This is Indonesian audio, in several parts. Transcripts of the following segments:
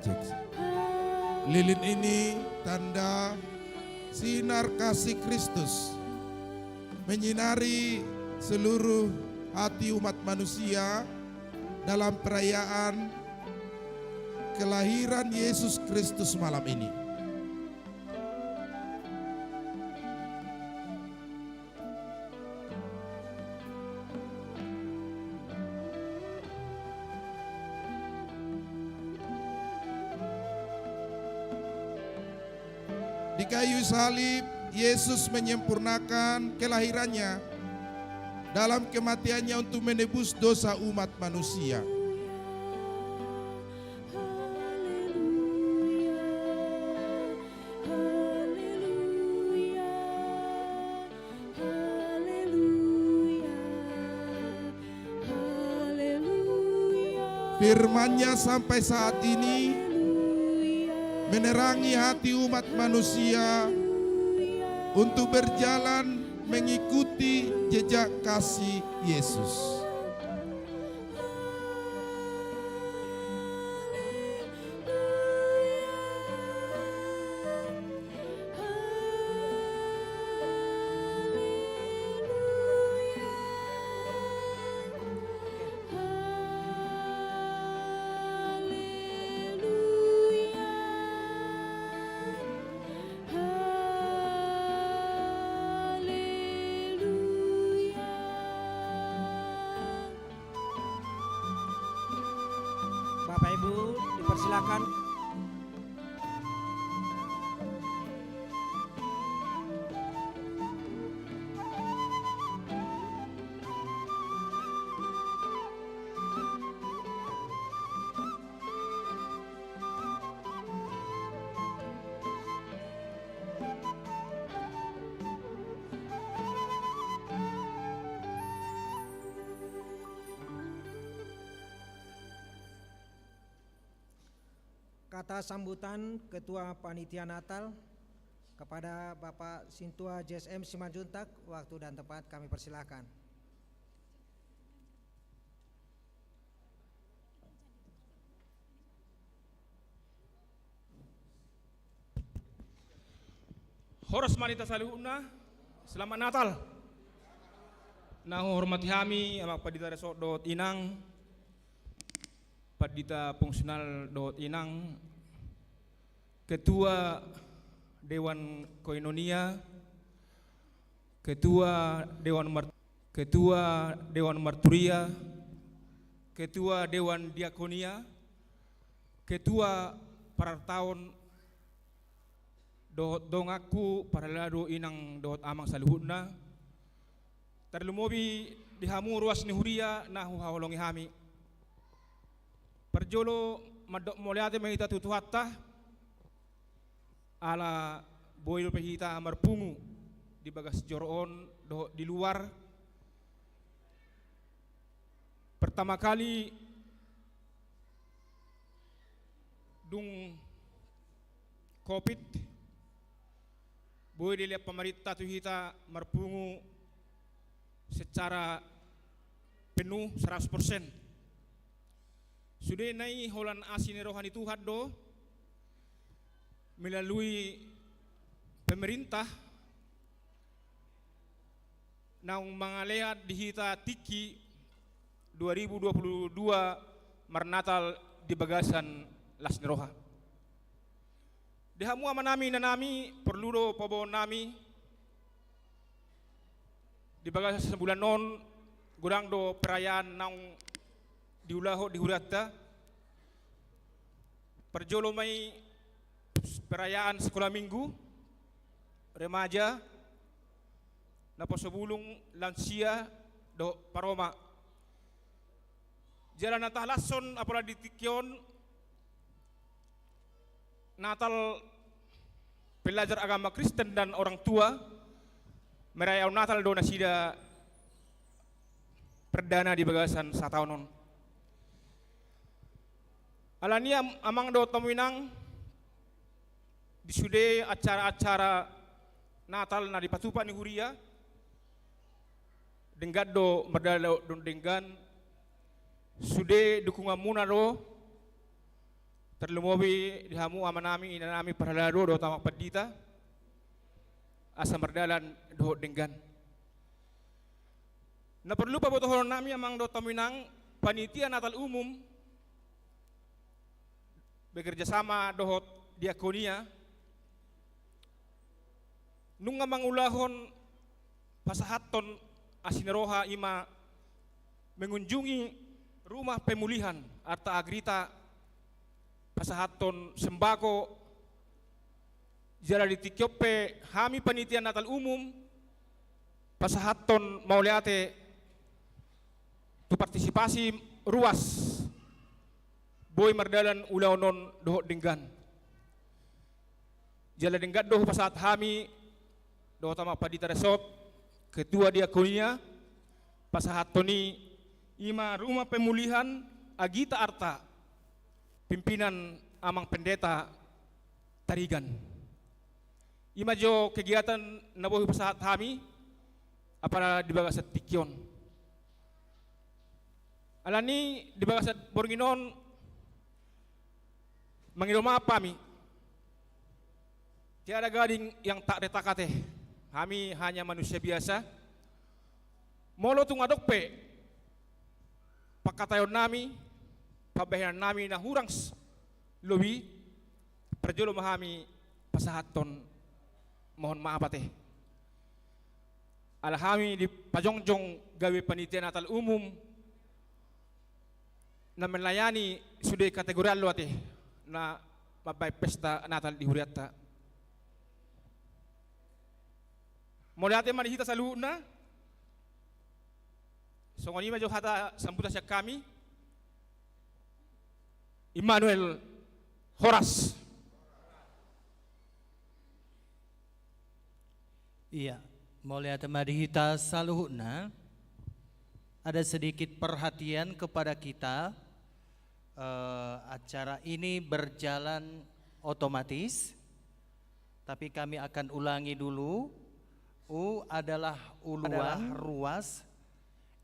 Cek. Lilin ini tanda sinar kasih Kristus menyinari seluruh hati umat manusia dalam perayaan kelahiran Yesus Kristus malam ini. Di kayu salib, Yesus menyempurnakan kelahirannya dalam kematiannya untuk menebus dosa umat manusia. Firman-Nya sampai saat ini menerangi hati umat manusia untuk berjalan mengikuti jejak kasih Yesus. Bapak Ibu dipersilakan. Kata sambutan Ketua Panitia Natal kepada Bapak Sintua JSM Simanjuntak, waktu dan tempat kami persilakan. Horas manita salihuna, selamat Natal. Nah hormati kami amak padita resort dot inang, padita fungsional dot inang, Ketua Dewan Koinonia, Ketua Dewan Marturia, Ketua Dewan Diakonia, Ketua Parartaon dot dongaku para lado inang dot amang saluhutna, terlumobi dihamu ruas ni huria nahu hawalongi hami. Perjolo madok moliate mahita tutuhatta ala boil pehita marpungu di bagas joroon do di luar. Pertama kali dung Covid boy dilihat pemerintah tuhita marpungu secara penuh 100%. Sudah nai holan asini rohani Tuhan do melalui pemerintah nang mangalehat dihita tiki 2022 marnatal di bagasan lasni roha. Dehamu amanami nanami perlu do pobo nami di bagasan sebulan non gurang do perayaan nang diulaho di hurata perjolo mai perayaan sekolah minggu remaja napa sebulung lansia do paroma jalan natah lason apalah di tikion Natal pelajar agama Kristen dan orang tua merayakan Natal do nasida perdana di bagasan sataonon alania amang do tamuinang disude acara-acara Natal na dipatupan ni huria denggad do merdalo don denggan sude dukungan muna do terlumobi dihamu ama nami ina nami perhalado do tamak pedita asa merdalan do denggan. Na perlu pa botohon nami amang do taminang panitia Natal umum bekerja sama dohot diakonia nung amang ulahon pasahaton asineroha ima mengunjungi rumah pemulihan Arta Agrita pasahaton sembako jala di Tikyope hami panitia Natal umum pasahaton mauliate tu partisipasi ruas boy mardalan ulaonon doho denggan jala denggan doho pasahat hami doho tama padita resort ketua diakonia pasahatoni ima rumah pemulihan Agita Arta pimpinan amang pendeta Tarigan ima jo kegiatan nabohi pasahat hami apara di bagasat Tikyon alani di bagasat Bornginon mangiloma pami tiada gading yang tak retakate kami hanya manusia biasa molo tungadok pe pakatayon nami pabahiran nami na hurang lobi perjolo mahami pasahaton mohon maaf ate alhami di pajongjong gawe panitia Natal umum na melayani sudah kategori lo ate na mabay pesta Natal di Huriata mulai ate manihita sa luna so ngoni majo hata sambutan siya kami Immanuel Horas. Iya, mulai madihita saluhuna ada sedikit perhatian kepada kita. Acara ini berjalan otomatis, tapi kami akan ulangi dulu. U adalah uluan ruas,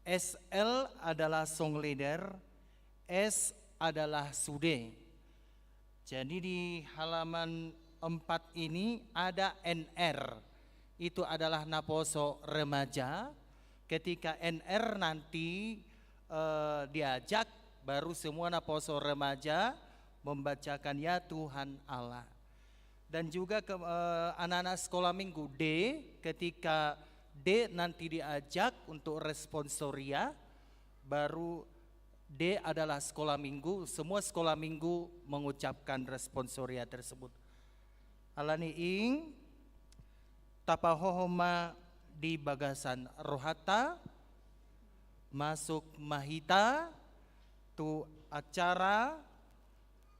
SL adalah song leader, S adalah sude. Jadi di halaman 4 ini ada NR, itu adalah naposo remaja. Ketika NR nanti diajak, baru semua naposo remaja membacakan ya Tuhan Allah. Dan juga anak-anak sekolah minggu D, ketika D nanti diajak untuk responsoria, baru D adalah sekolah minggu, semua sekolah minggu mengucapkan responsoria tersebut. Alani ing tapahohoma di bagasan rohata masuk mahita tu acara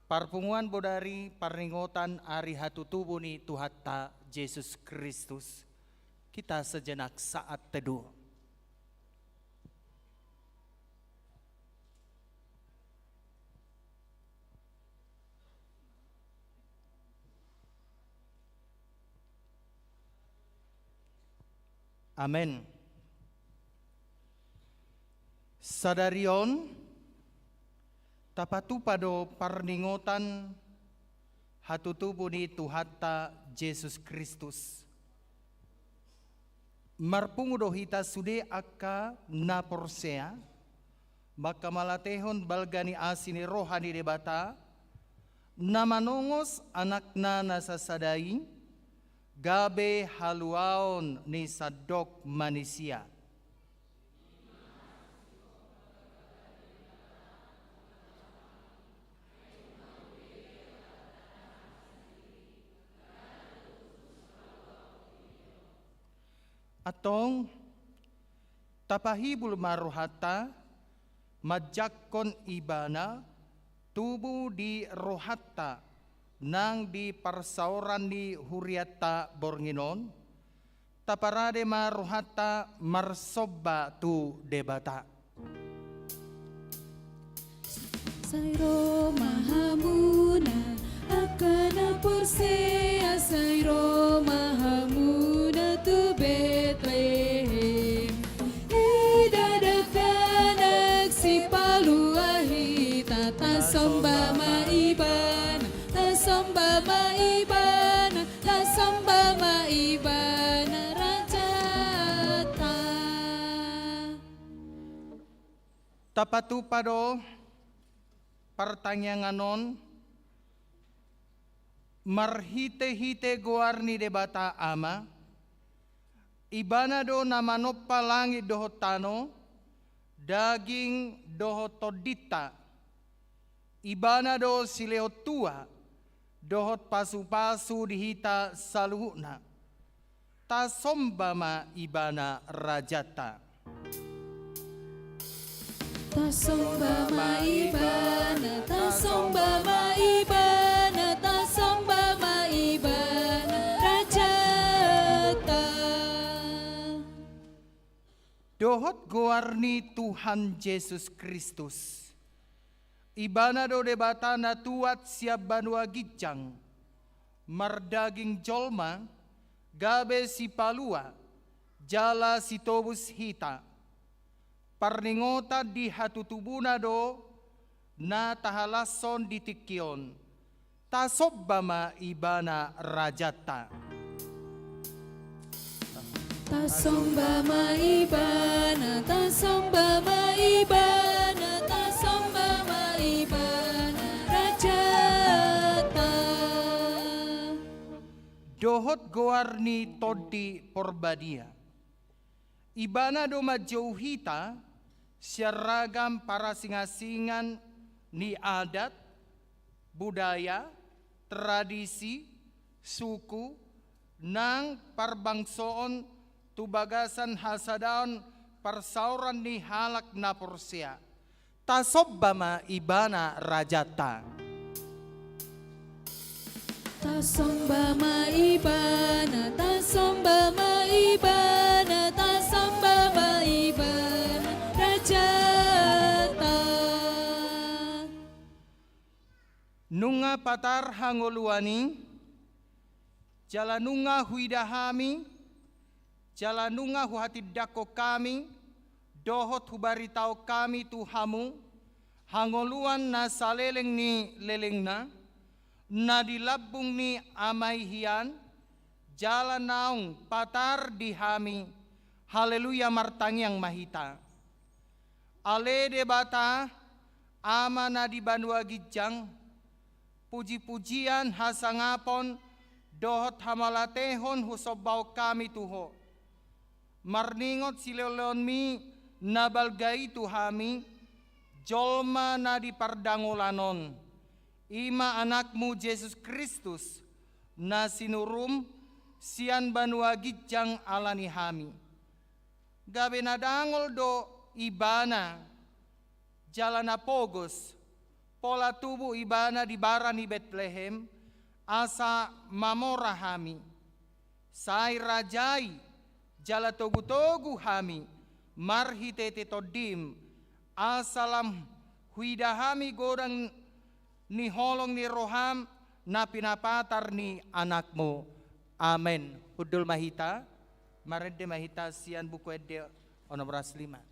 parpunguan bodari paringotan ari hatutubuni Tuhatta Yesus Kristus. Kita sejenak saat teduh. Amin. Sadarion tapatu pado parningotan hatutubuni Tuhatta Yesus Kristus. Marpungudohita sude akka naporsea maka malatehon balgani asini rohani debata namanongos anakna nasasadai gabe haluaon ni sadok manusia. Atong tapahibul marohata majakon ibana tubuh di rohata nang di parsauran di Huriata Bornginon taparade marohata marsoba tu debata. Sairo mahamuna akana porsea sairo mahamuna tu Bethlehem idadakanak si paluahi tata somba maiban tapatupado pertanyaanganon marhite-hite guarni debata ama ibanado na manopalangi dohotano daging dohotodita ibanado sileotua dohot pasu-pasu dihita saluhna tasombama ibana rajata Tasombama ibana, tasombama ibana, tasombama ibana, rajata. dohot guarni Tuhan Yesus Kristus ibana do debata na tuat siap banua gijang mardaging jolma gabe si palua jala si tobus hita parningota di hatutubuna do na tahalason di tikyon tasobbama ibana rajata Tasombama ibana, tasombama ibana, tasombama ibana, rajata. dohot guarni todi porbadia ibana do majauhita seragam para singa-singan ni adat, budaya, tradisi, suku, nang parbangsoon tubagasan hasadaon persauran ni halak na porsia. Tasobbama ibana rajata. Tasombama ibana, tasombama ibana, tasombama ibana, rajata. Nunga patar hangoluani, jalanunga huidahami, jalanunga huhatidako kami, dohot hubaritau kami tuhamu, hangoluan na saleleng ni lelengna, na dilabung ni amai hian, jalan naung patar dihami, haleluya martangyang mahita. Ale debata, ama na di banua gijang, puji-pujian hasangapon, dohot hamalatehon husobau kami tuho. Marningot silelon mi nabalgai tuhami, jolma na di pardangolanon. Ima anakmu Yesus Kristus na sinurum sian banua gijang alani hami. Gabe na dangol do ibana jalana pogos pola tubuh ibana di barani Bethlehem asa mamora hami. Sai rajai jala togu-togu hami marhitete todim asalam huidahami godang ni holong ni roham na pinapatar ni anakmu. Amen. Hudul mahita, marende mahita sian buku ede onomeras 5.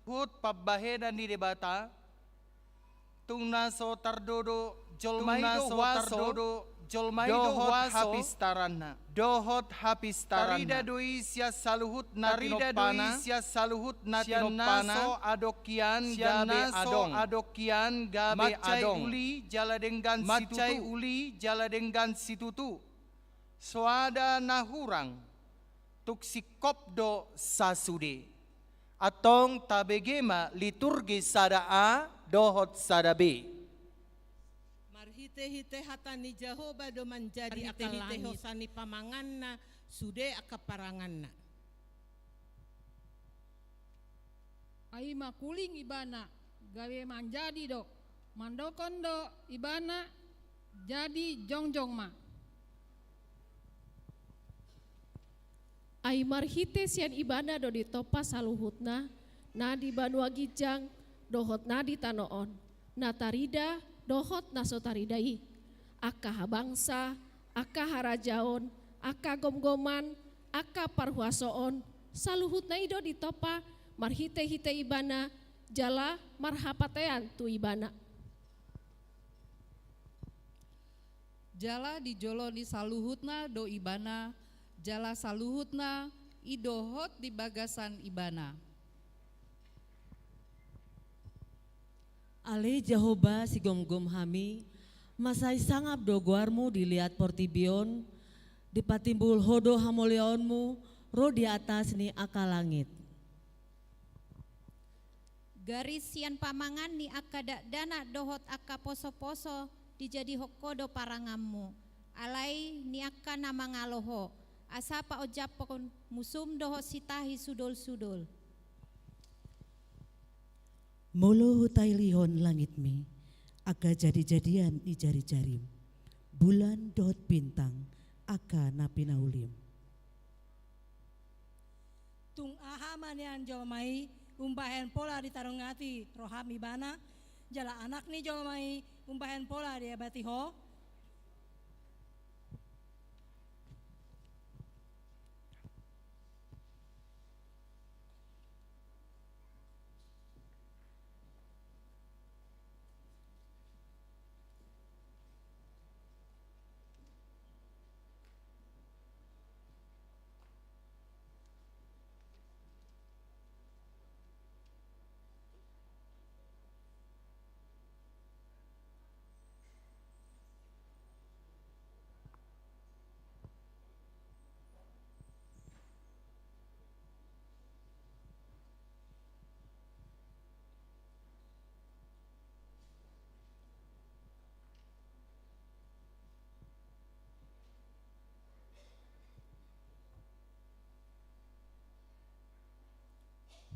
hut pabahedan di debata tungnaso tardodo jolmaido dohot hapistaranna tarida doi sia saluhut na tinopana adokian gabe adong uli jala denggan situtu soada nahurang tuk sikopdo sasude atong tabegema liturgi sada A dohot sada B. Marhite-hite hatani Jehovah do menjadi akal hosani pamanganna sude akaparanganna. Ai makuling ibana gawe manjadi do mandokon do ibana jadi jongjong ma. Ai marhite sian ibana do ditopa saluhutna na di Banua Gijang dohot na di Tanoon na tarida dohot na sotaridai aka habangsa aka harajaon aka gomgoman aka parhuasoon saluhutna ido ditopa marhite-hite ibana jala marhapatean tu ibana. Jala dijoloni saluhutna do ibana jala saluhutna idohot di bagasan ibana. Ale Jehovah si gom-gom hami, masai sangap do guarmu dilihat portibion, dipatimbul hodo hamoleonmu, ro di atas ni aka langit. Garis sian pamangan ni aka dana dohot aka poso-poso dijadi hokodo parangammu. Alai ni aka nama ngaloho, asa pa ojapon musum dohot sitahi sudol-sudol. Molo hutai lihon langit mi, aka jadi-jadian i jari-jarim. Bulan dot bintang, aka napinaulim. Tung ahaman yang jolmai umbahen pola di tarungati rohami bana jala anak ni jolmai umbahen pola di abati ho.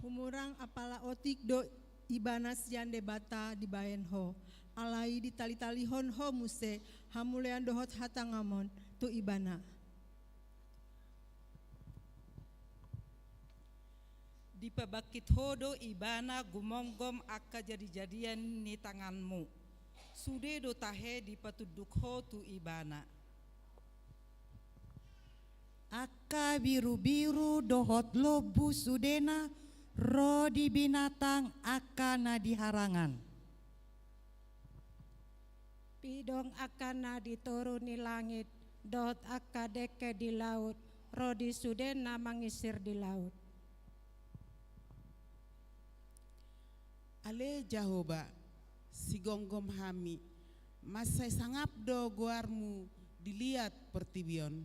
Humurang apala otik do ibanas yan debata di bahen ho. Alai di tali-tali hon ho muse hamulean dohot hatangamon tu ibana. Di pabakit hodo ibana gumom-gom aka jadi-jadian ni tanganmu. Sude do tahe di patuduk ho tu ibana. Aka biru-biru dohot lobu sudena rodi binatang akana diharangan. Pidong akana dituruni langit, dot akadeke di laut, rodi sudena mangisir di laut. Ale Jehovah, si gonggom hami, masai sangap do guarmu dilihat pertibion.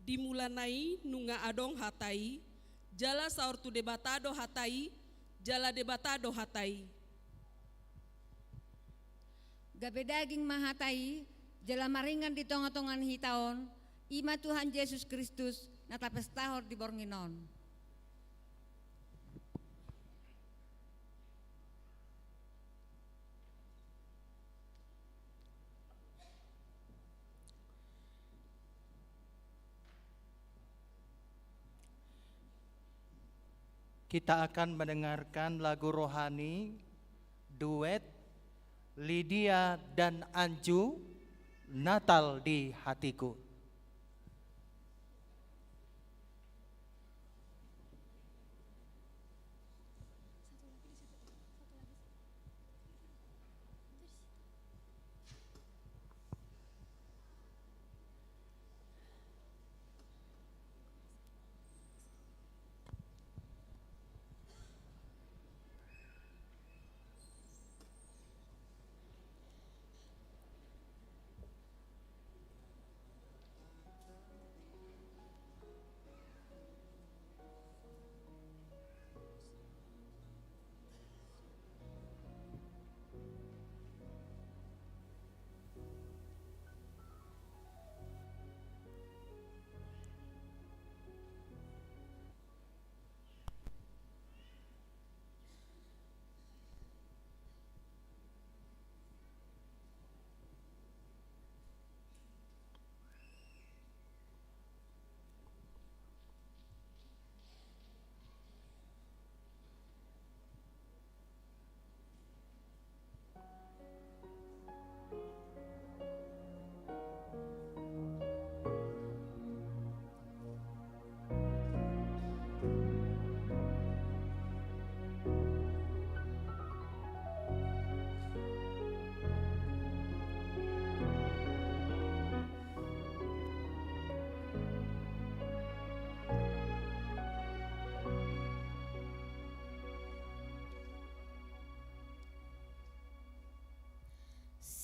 Dimulanai nunga adong hatai, jala saur tu debatado hatai, jala debatado hatai. Gabe daging mahatai, jala maringan di tonga-tongan hitaon, ima Tuhan Yesus Kristus natapes tahor di bornginon. Kita akan mendengarkan lagu rohani duet Lydia dan Anju, Natal di Hatiku.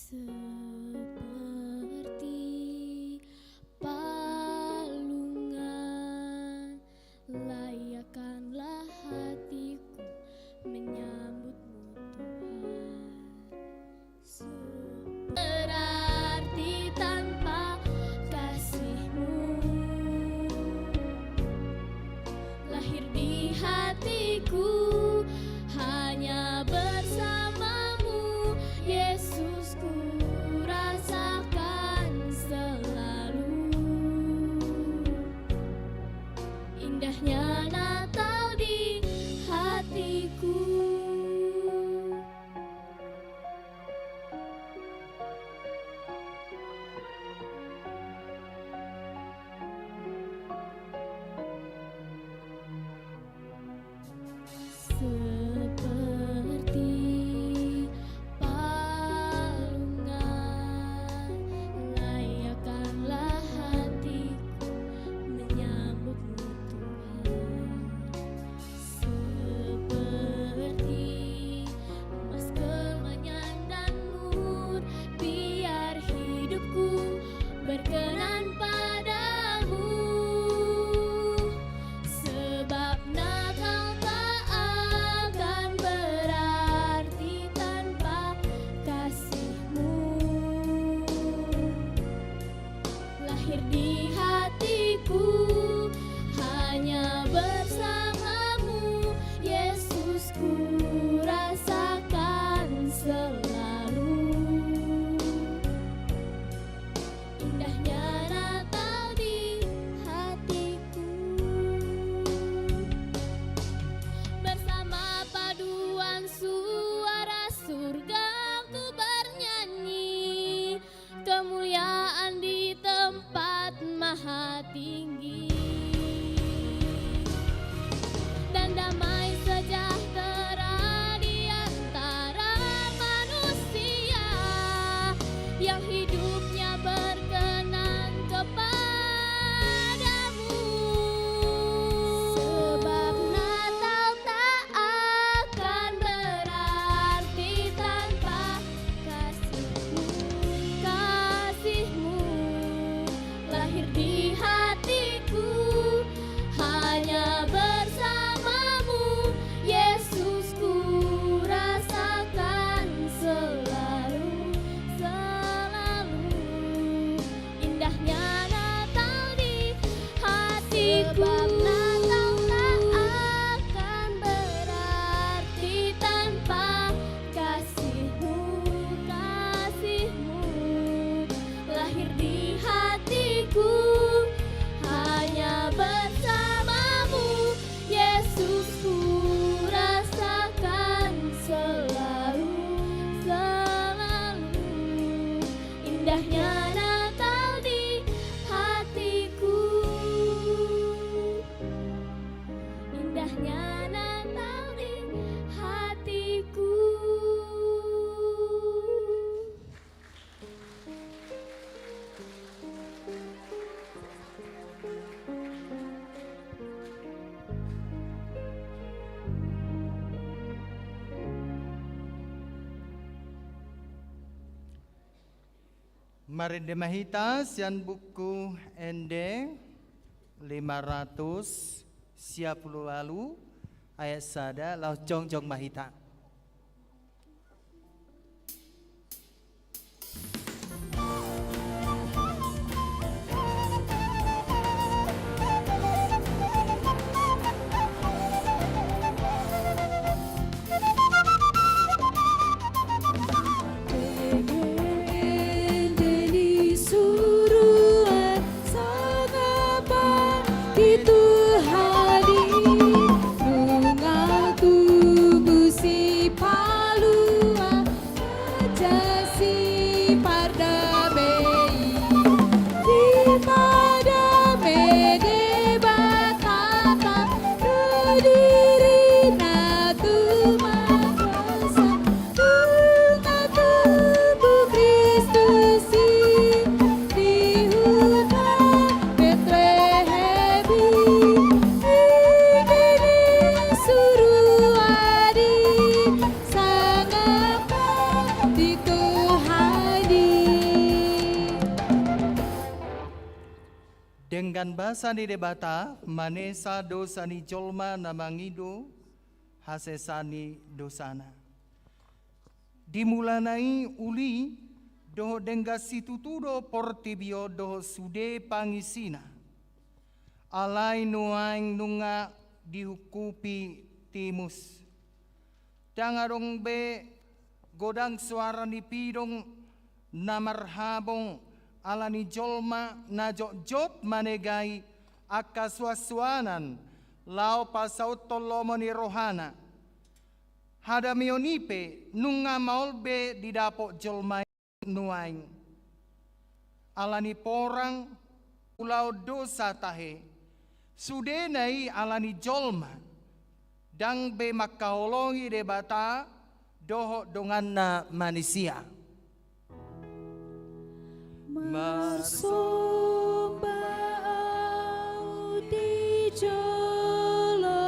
Seperti palungan, layakkanlah hatiku menyambutmu Tuhan. Berarti tanpa kasih-Mu, lahir di hatiku hanya bersama-Mu, Yesus, ku rasakan selalu indahnya Natal di hatiku. Seperti palungan, layakkanlah hatiku menyambutmu Tuhan. Seperti emas kemenyan dan mur, biar hidupku berkenan padamu. Sebab Natal tak akan berarti tanpa kasih-Mu, lahir di hatiku hanya bersama-Mu, Yesus, ku rasakan selalu indahnya Natal di hatiku. Bersama paduan suara surga ku bernyanyi, kemuliaan di tempat maha tinggi, dan damai sejahtera di antara manusia yang hidupnya berkenan kepadamu. Sebab Natal tak akan berarti tanpa kasih-Mu, kasih-Mu, lahir di hatiku hanya bersama-Mu, Yesus, ku rasakan selalu, selalu indahnya Natal di hatiku. Sebab Natal tak akan berarti tanpa kasih-Mu, kasih-Mu, lahir di hatiku hanya bersama-Mu, Yesus, ku rasakan selalu, selalu indahnya Natal di hatiku, indahnya Natal di hatiku. Mari demahita sian buku ND 500 siap lalu ayat sada lau jong mahita. Itu hari bunga tubuh si Dengan bahasa ni debata manesa dosa ni jolma na mangido hasesani dosana. Dimulanai uli doho dengga situtudo portibio doho sude pangisina. Alai nuaing nunga dihukupi timus. Dangarong be godang suara ni pidong na marhabong alani jolma na jot manegai akaswaswanan lao pasaut tolomo ni rohana. Hada mionipe nunga maulbe didapok jolma nuaing. Alani porang ulau dosa tahe. Sudenai alani jolma. Dang be makaholongi debata doho donganna manusia. Marsombau di jalaman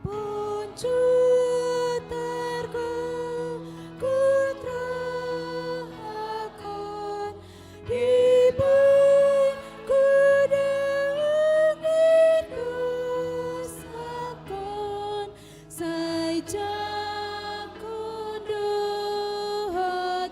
poncu terkutrakan di kudang didosakan saja kondohat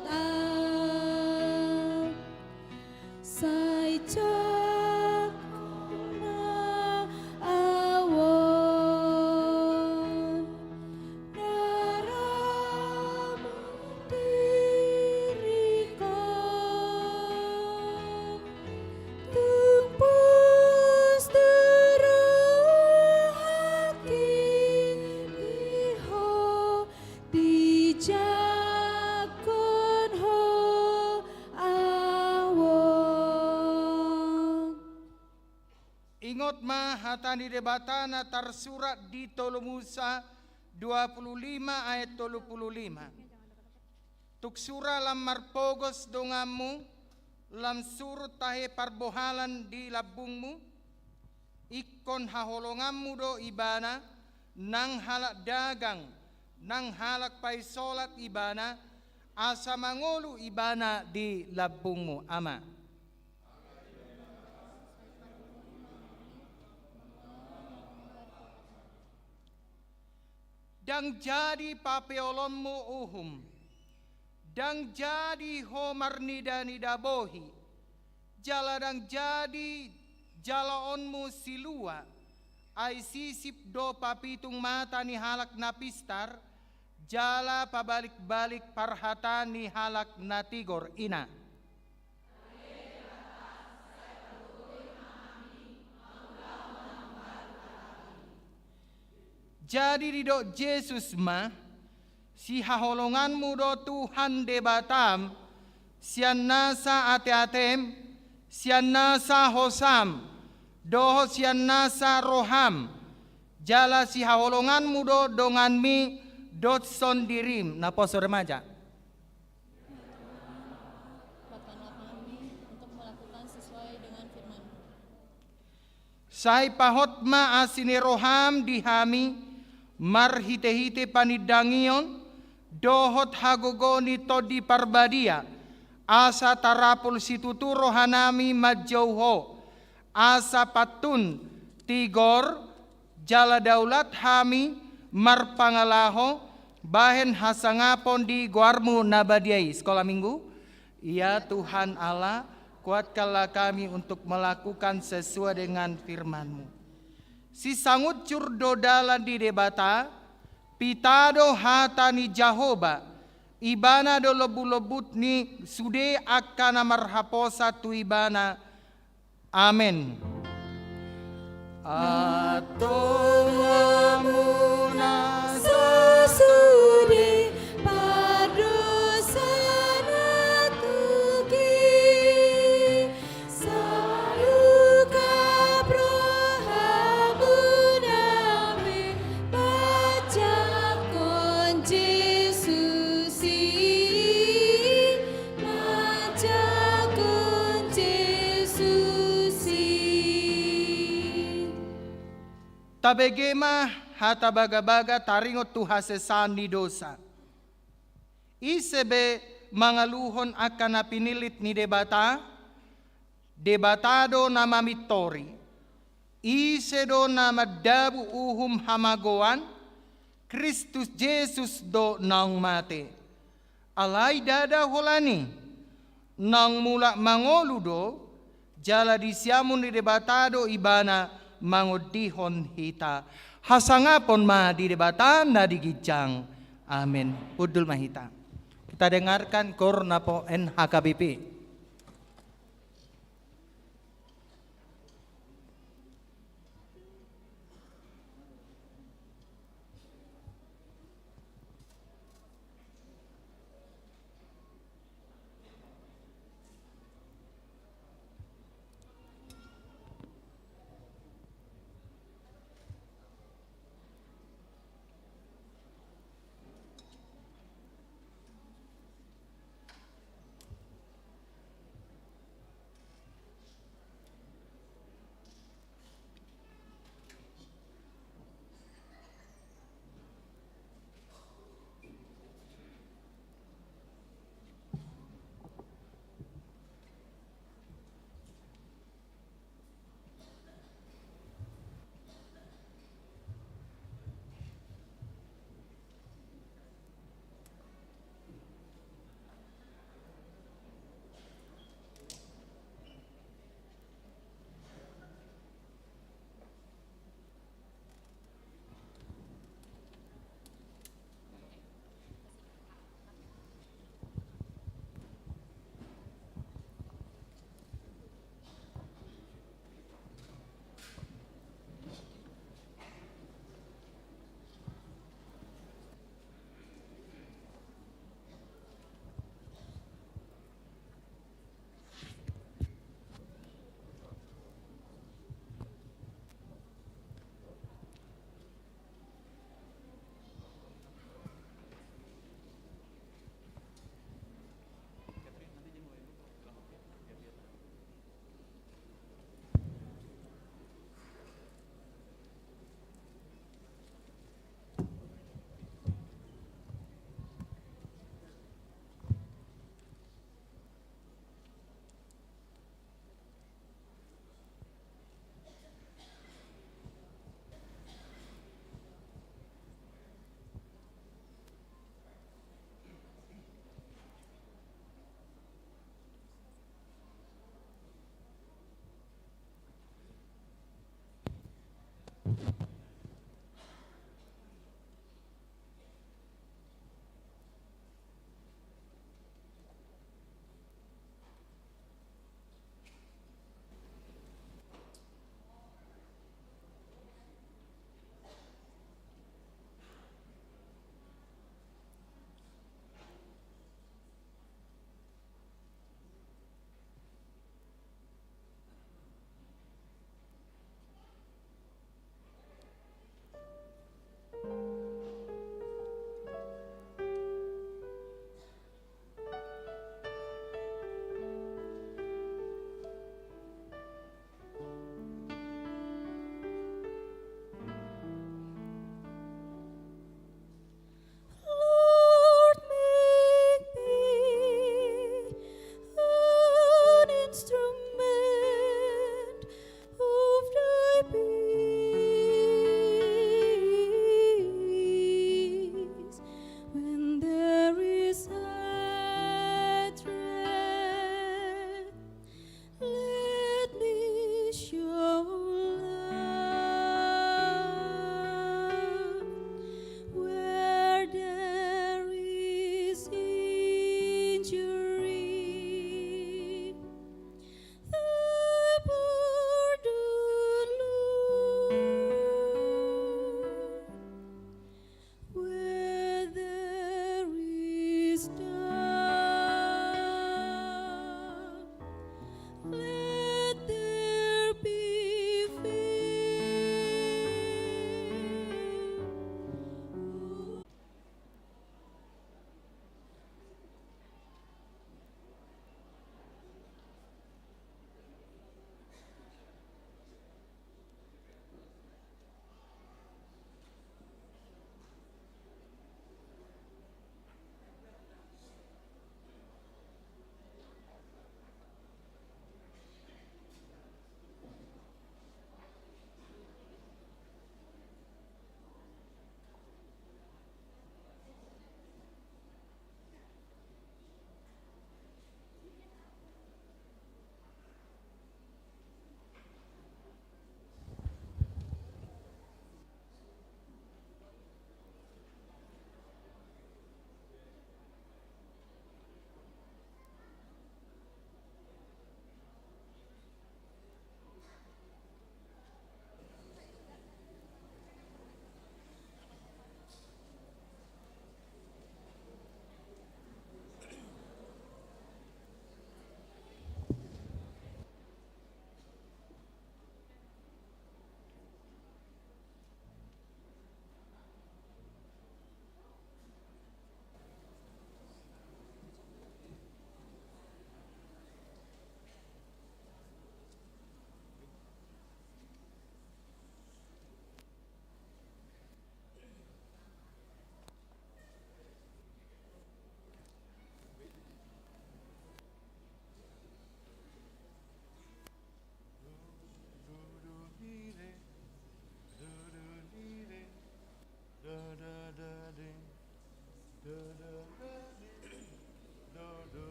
Ingot ma hatani debatana tersurat di Tolu Musa 25 ayat 35. Tuk sura lam marpogos dongamu, lam surut tahe parbohalan di labungmu, ikon haholongamu do ibana, nang halak dagang, nang halak pai solat ibana, asa mangolu ibana di labungmu. Ama. Dang jadi papeolonmu uhum, dang jadi homar nida bohi, jala dang jadi jalaonmu silua, ai sisip do papitung mata ni halak napistar, jala pabalik-balik parhata ni halak natigor ina. Jadi ridok Yesus mah si haholonganmu do Tuhan debatam sian nasa ate-atem sian nasa hosam doho sian nasa roham jala si haholonganmu do dongan mi dot son dirim na poso remaja. Sai pahotma asine roham dihami marhite-hite panidangion dohot hagogoni todi parbadia asa tarapul situtu rohanami majauho asa patun tigor jala daulat hami marpangalaho bahen hasangapon di guarmu nabadiai. Sekolah minggu. Ya Tuhan Allah, kuatkanlah kami untuk melakukan sesuai dengan firman-Mu. Si sangut curdo dalan di debata, pitado hatani Jahoba, ibana do lebu-lebut ni sude akana marhaposa tu ibana. Amen. Atomamuna sesude padosana tuki sayuka prohamuname baca kon Yesusi baca kon Yesusi. Tabegema hata baga-baga taringot tu hasesan ni dosa. Isebe mangaluhon akan napinilit ni debata, debatado na mamitori, isedo na madabu uhum hamagoan, Kristus Jesus do nang mate. Alay dada holani, nang mula mangoludo, jala disiamun di debatado ibana mangodihon hita. Hasangapon ma di debatan na digijang. Amin. Udul mahita. Kita dengarkan korna po NHKBP.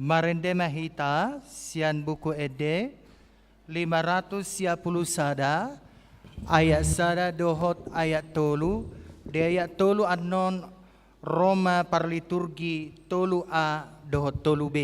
Marendema hita sian buku ede 510 sada ayat sada dohot ayat tolu de ayat tolu anon Roma par liturgi tolu a dohot tolu b.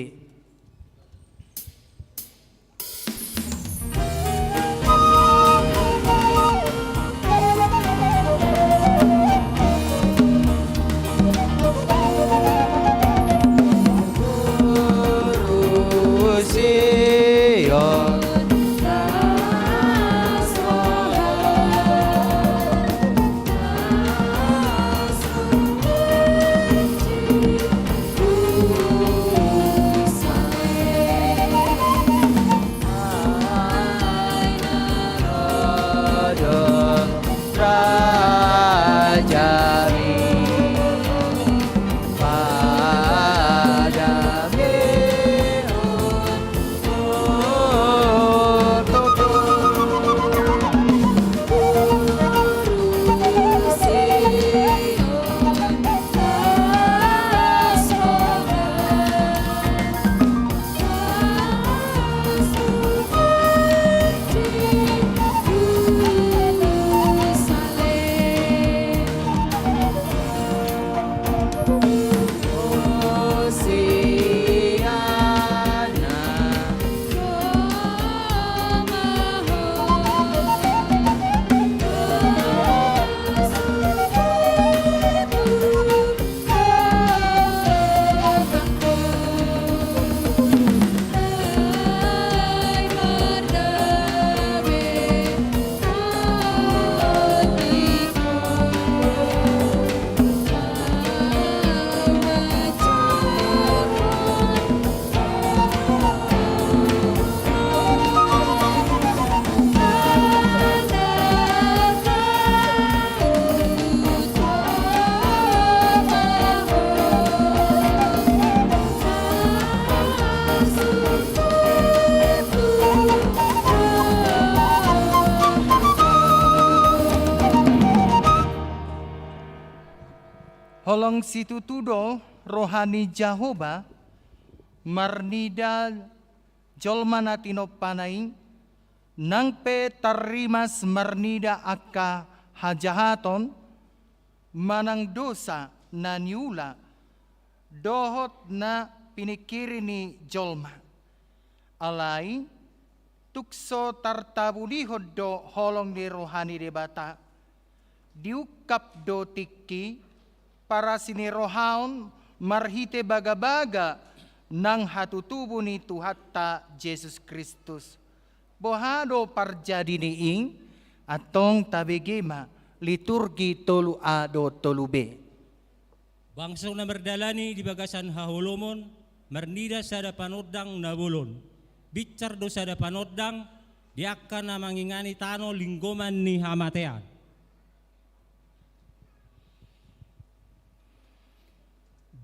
Holong situ tudo rohani Jehovah marnida jolma natino panaing nang pe tarimas marnida akka hajahaton manang dosa na niula dohot na pinikiri ni jolma alai tukso tartabulihod do holong di rohani debata diukap do tiki para sinirohaon marhite baga-baga nang hatutubo ni Tuhatta Jesus Kristus. Bohado parjadi niing atong tabigima liturgi tolu a do tolu b. Bangsong na merdalani di bagasan hahulomon mernida sada panodang nabulon. Bicar do sada panodang diakan na mangingani tano linggoman ni hamatean.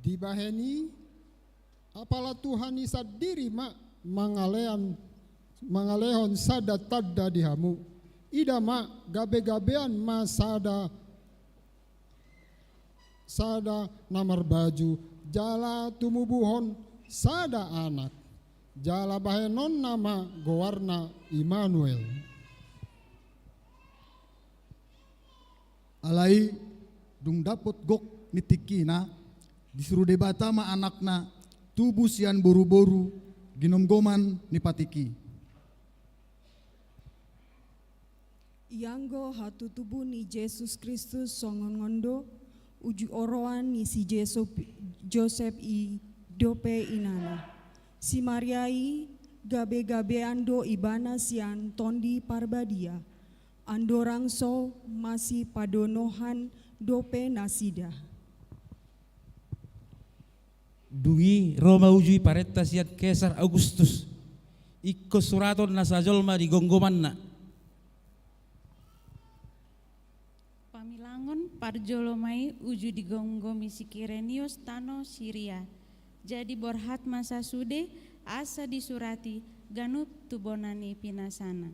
Dibaheni apalah Tuhan isa diri mak mangalehon sada tadda dihamu ida mak gabe-gabean ma sada namar baju jala tumubuhon sada anak jala bahenon nama gowarna Immanuel alai dung dapot gok nitikina disuruh debata ma anakna tubuh sian boru-boru ginom-goman ni patiki. Ianggo hatu tubuh ni Yesus Kristus songon ngondo uju oroan ni si Joseph i dope inana. Si Mariai gabe-gabean do ibana sian tondi parbadia. Andorang so masih padonohan dope nasida. Dungi Roma ujui paretta siat Kaisar Augustus ikko suraton nasa jolma di gonggoman na pamilangon parjolomai uju di gonggomi si Kirenius tano Syria jadi borhat masa sude asa disurati ganut tubonani pinasana.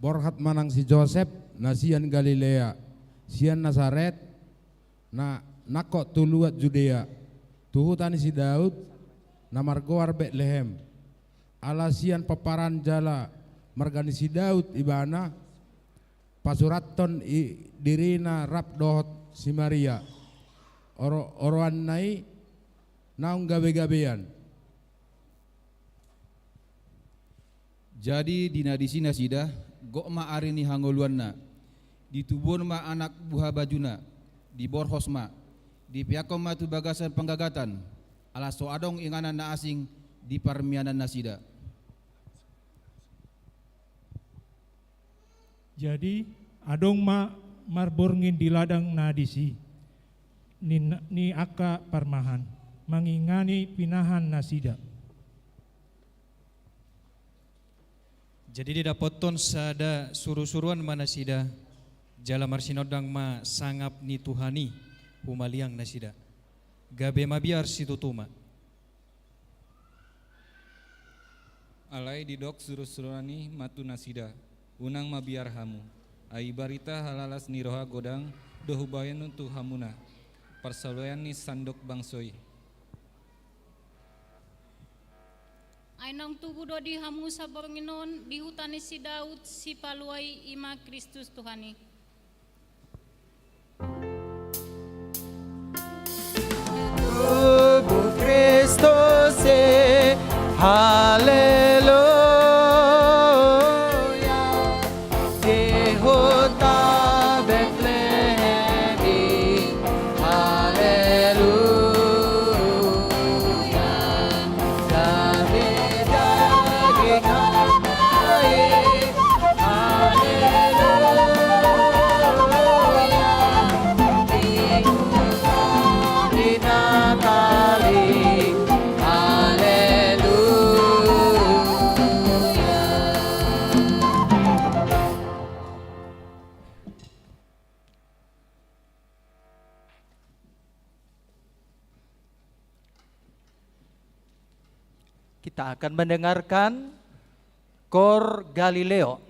borhat manang si Joseph na sian Galilea, sian Nazaret na nakok tuluat Judea, tuhutani si Daud na margoar Betlehem, ala sian paparan jala margani si Daud ibana, pasuraton dirina rap dohot si Maria, oroan nai naung gabe-gabean. Jadi dina di sini sida gok ma arini hangoluanna di tubun ma anak buah bajuna di borhos ma di piakom ma tu bagasan penggagatan ala so adong inganan na asing di parmianan nasida. Jadi adong ma marborngin di ladang nadisi ni aka parmahan mangingani pinahan nasida. Jadi didapoton sada suruh-suruan mana sida jala marsinodang ma sangap ni Tuhani humaliang nasida gabe mabiar situtuma alai didok suruh-suruani matu nasida unang mabiar hamu ai barita halalas niroha godang dohubayan untuk hamuna persaluan ni sandok bangsoi. Ainang tubuh do di hamu sabornginon di hutani si Daud si paluai ima Kristus Tuhani. Tubuh Kristus haleluya di huta Betlehem haleluya kami daging baik haleluya di Natali Kita akan mendengarkan Kor Galileo.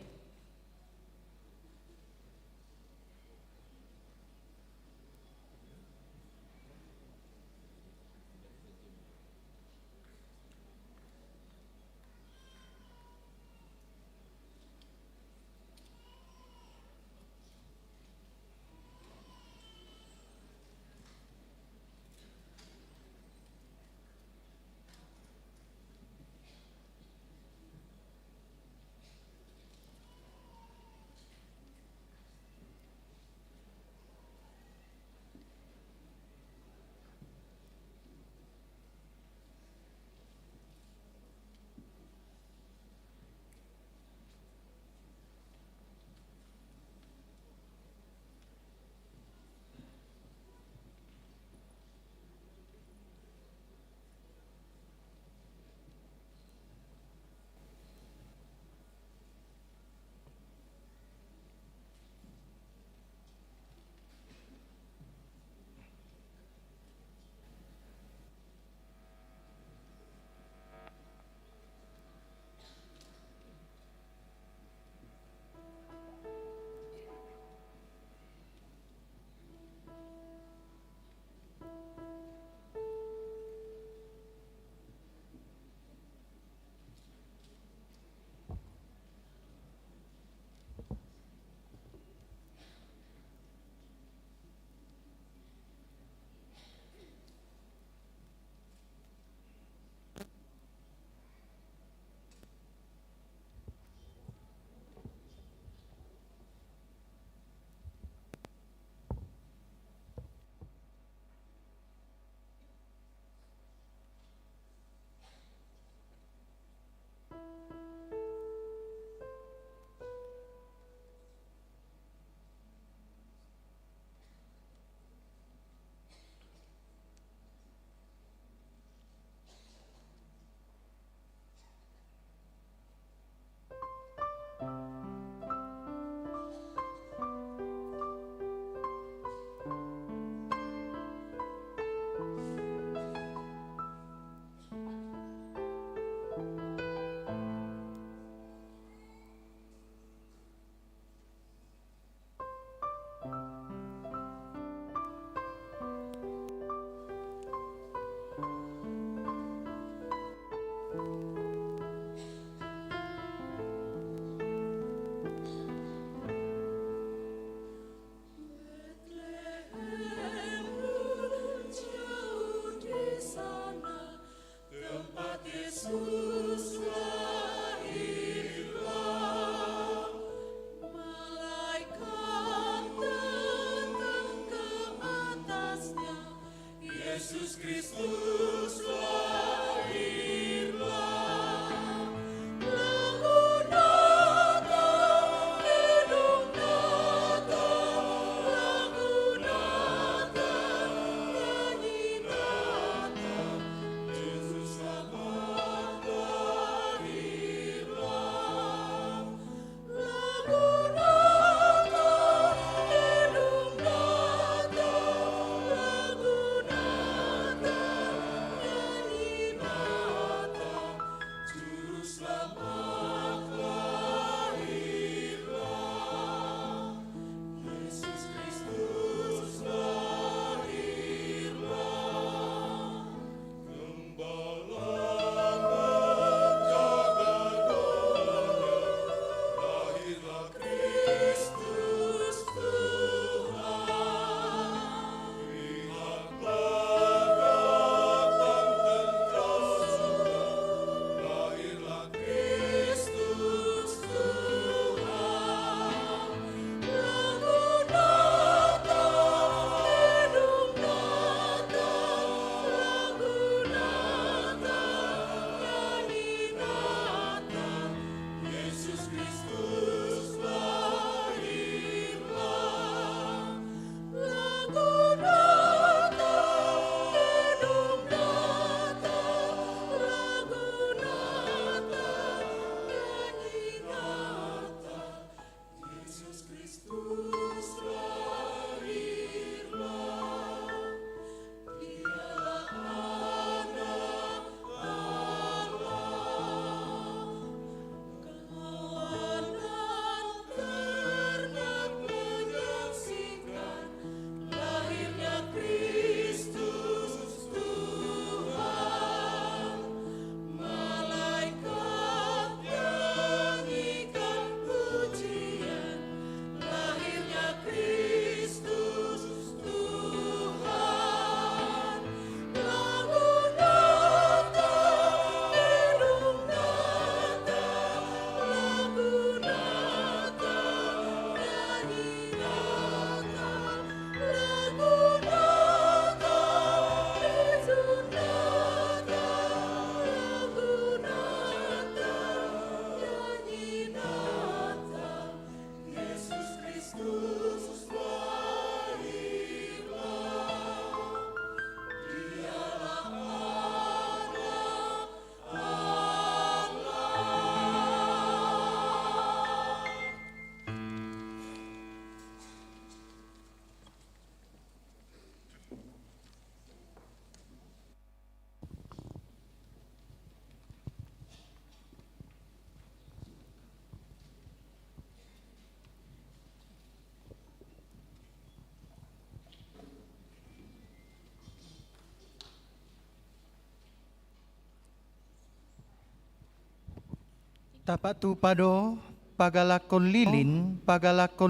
Tapat tu pado pagalakon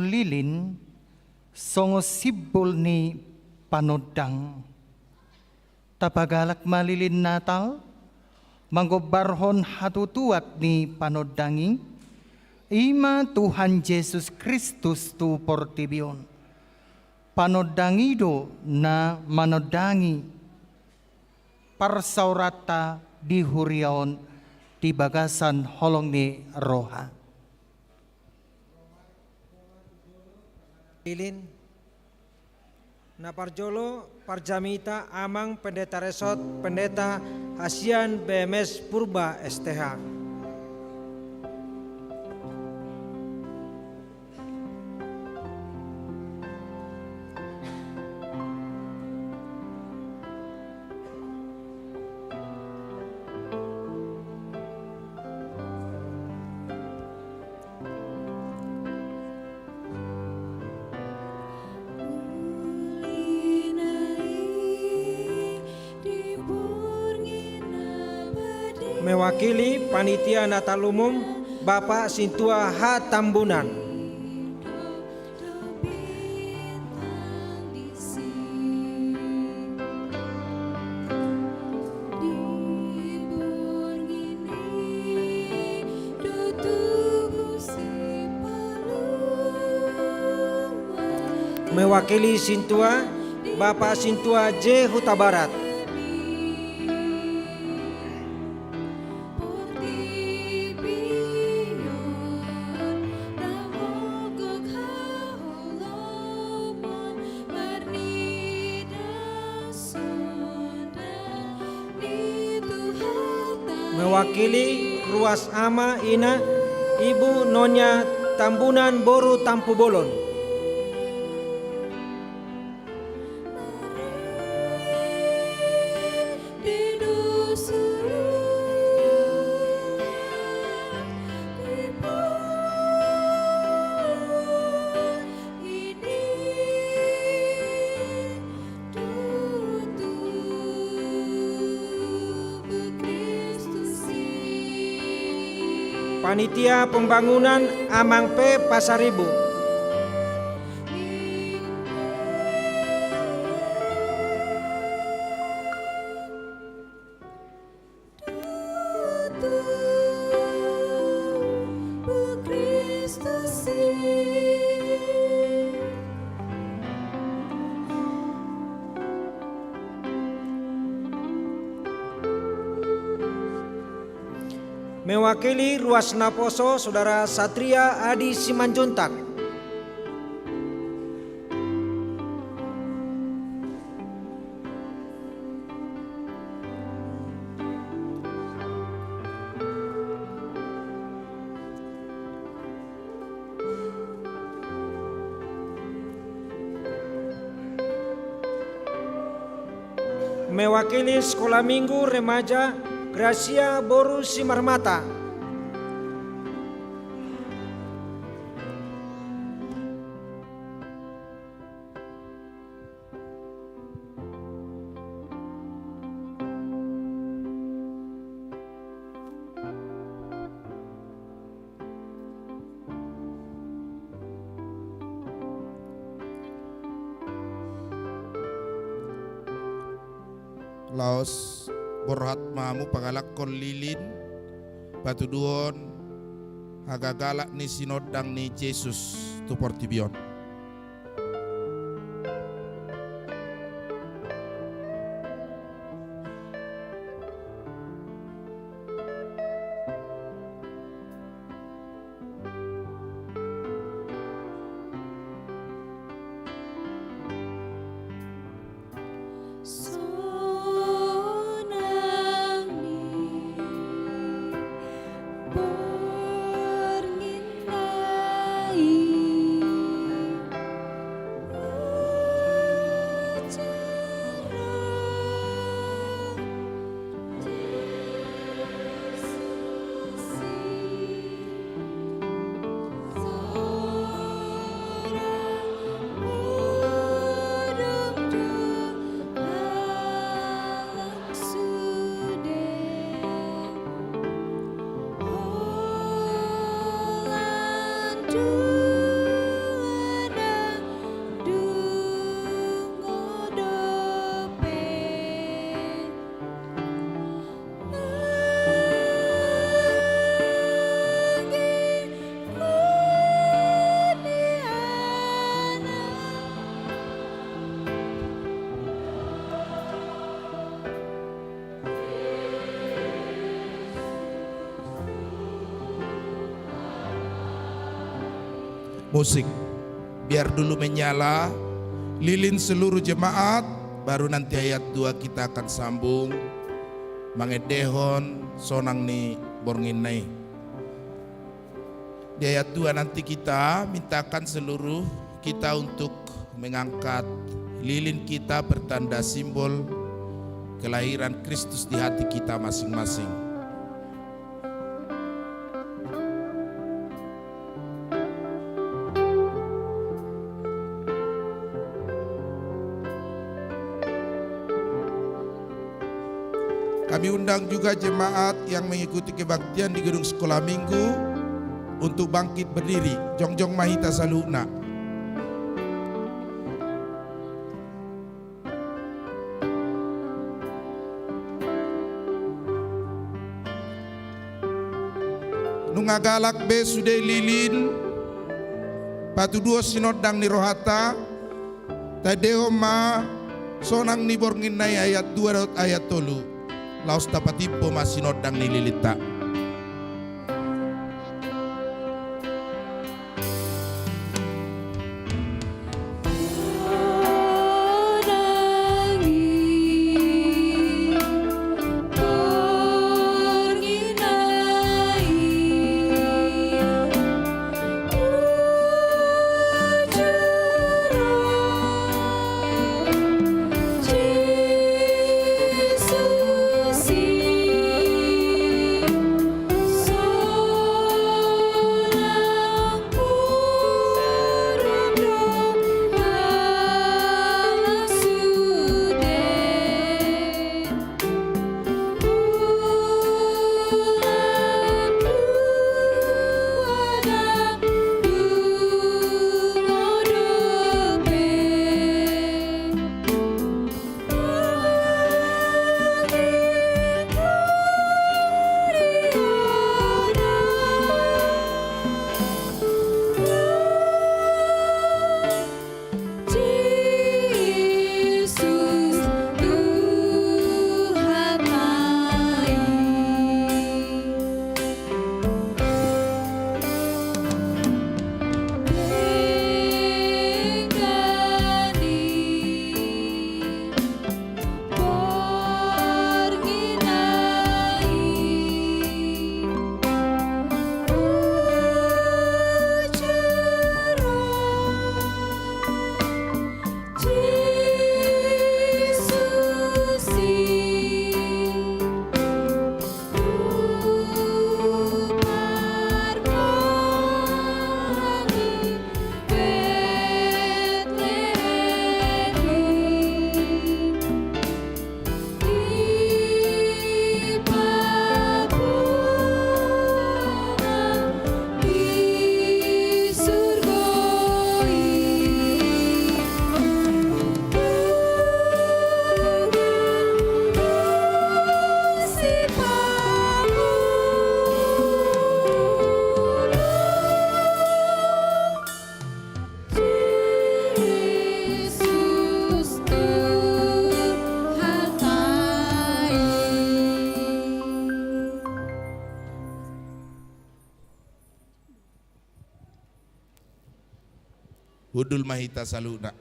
lilin songo sibol ni panodang. Tapagalak malilin Natal manggobarhon hatutuak ni panodangi ima Tuhan Yesus Kristus tu portibion. Panodangido na manodangi parsaurata di huriaon di bagasan holong ni roha. Lilin na parjolo parjamita amang pendeta resort pendeta Asian BMS Purba STH. Mewakili Panitia Natal Umum Bapak Sintua H. Tambunan. Mewakili Sintua Bapak Sintua J. Huta Barat. Mewakili Ruas Ama Ina Ibu Nonya Tambunan Boru Tampu Bolon. Panitia Pembangunan Amang P. Pasaribu. Mewakili Ruas Naposo Saudara Satria Adi Simanjuntak. Mewakili Sekolah Minggu Remaja Gracia Boru Simarmata. Laos borhat mamu pagalakon lilin batuduon hagagalak ni sinodang ni Jesus tu portibion. Oh Musik biar dulu menyala, lilin seluruh jemaat, baru nanti ayat 2 kita akan sambung mangedehon sonang ni bornginai. Di ayat 2 nanti kita mintakan seluruh kita untuk mengangkat lilin kita bertanda simbol kelahiran Kristus di hati kita masing-masing. Kami undang juga jemaat yang mengikuti kebaktian di gedung sekolah minggu untuk bangkit berdiri. Jongjong Mahita Saluna. Nungagalak be sude lilin, patu dua sinodang ni rohata, tadeo ma sonang ni bornginai ayat 2 ayat 3. Laos dapat tipu masih nodang nililita. Hudul Mahita Saluna.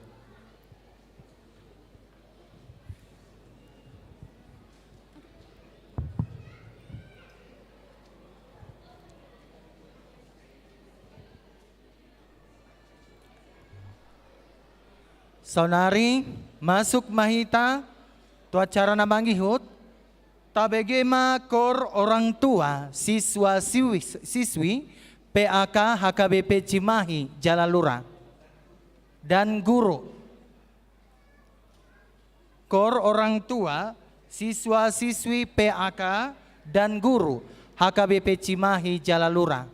Saunari masuk Mahita tu acara na manggihut tabegema kor orang tua siswa siswi PAK HKBP Cimahi Jalalura dan guru. Kor orang tua siswa siswi PAK dan guru HKBP Cimahi Jalalura.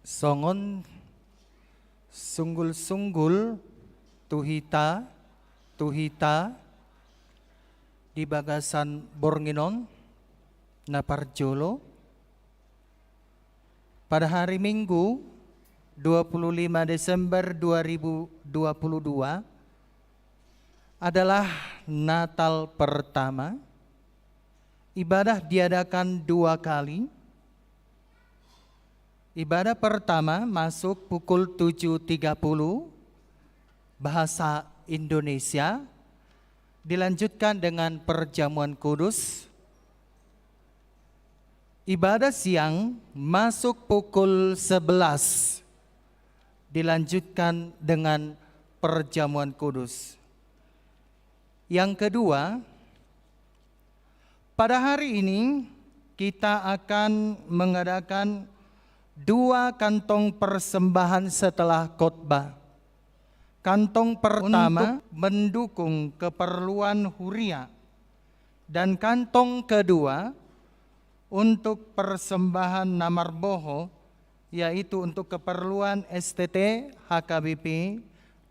songon sunggul-sunggul tuhita di bagasan Bornginon na Parjolo pada hari Minggu 25 Desember 2022 adalah Natal pertama. Ibadah diadakan 2 kali. Ibadah pertama masuk pukul 7.30 bahasa Indonesia, dilanjutkan dengan perjamuan kudus. Ibadah siang masuk pukul 11, dilanjutkan dengan perjamuan kudus. Yang kedua, pada hari ini kita akan mengadakan 2 kantong persembahan setelah khotbah. Kantong pertama mendukung keperluan huria dan kantong kedua untuk persembahan Namarboho, yaitu untuk keperluan STT HKBP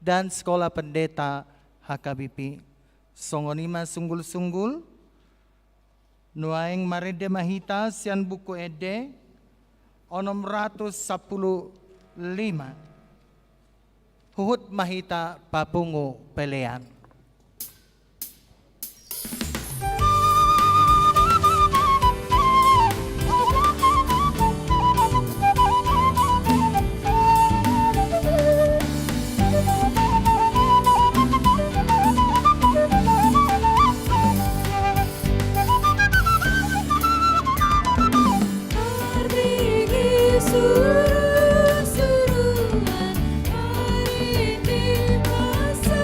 dan Sekolah Pendeta HKBP. Songonima sunggul-sunggul nuaing marede mahita sian buku ede onom 115 Huhut mahita papungu pelean. Suruh-suruhan, marinir masa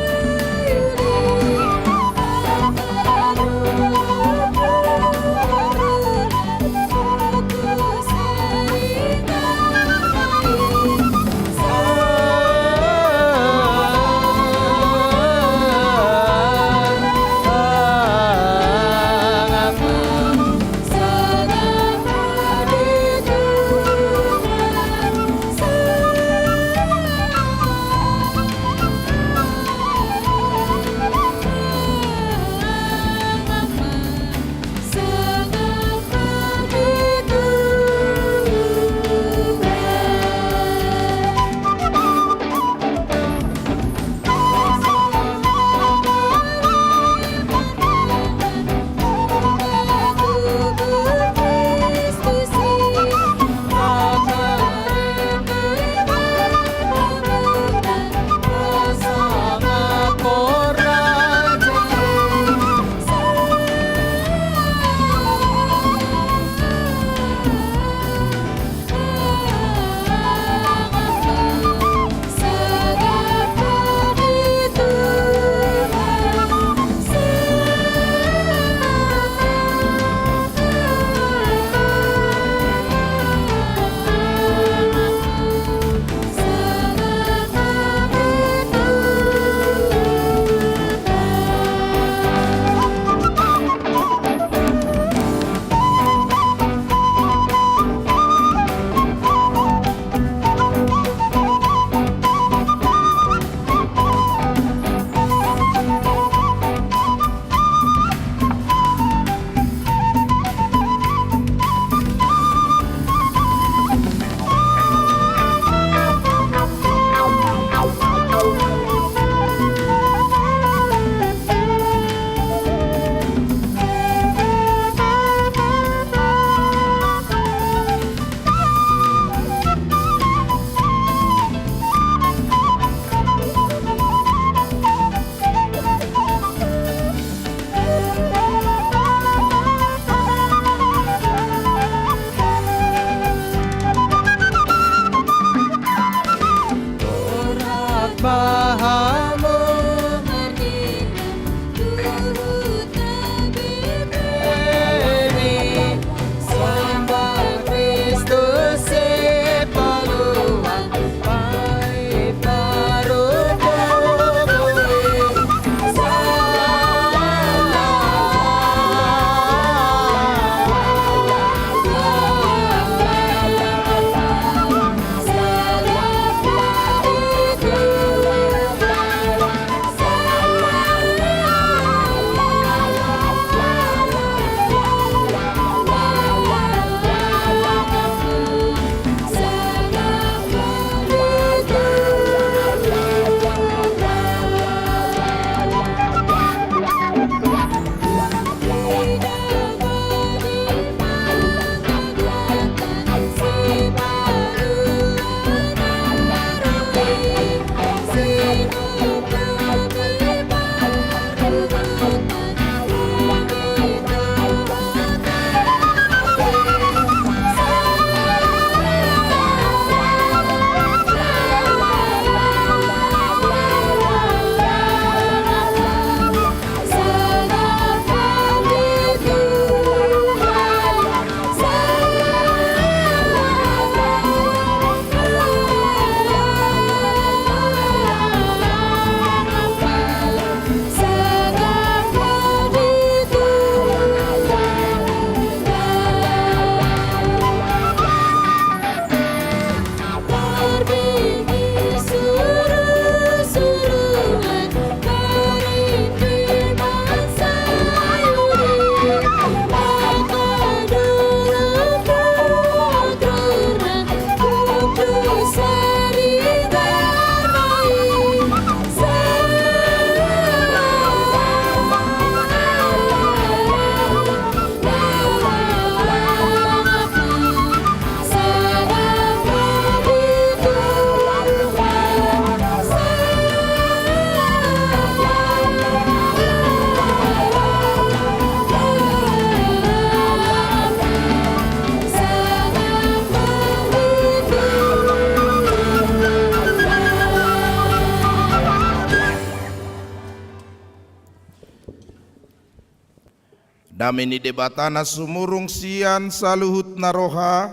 Damini debatana sumurung sian saluhut naroha,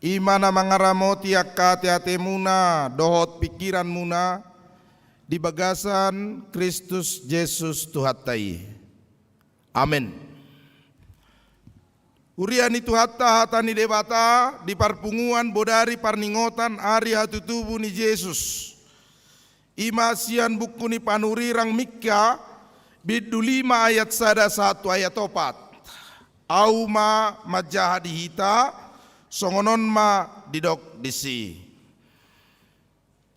imana mangaramoti akati atemuna, dohot pikiran muna, di bagasan Kristus Yesus Tuhatai. Amin. Uriani Tuhatta hatani debata di parpunguan bodari parningotan ari hatu tubuh ni Yesus. Ima sian buku ni panurirang Mika bidu 5 ayat 1 ayat 4. Au ma majaha dihita songonon ma didok disi.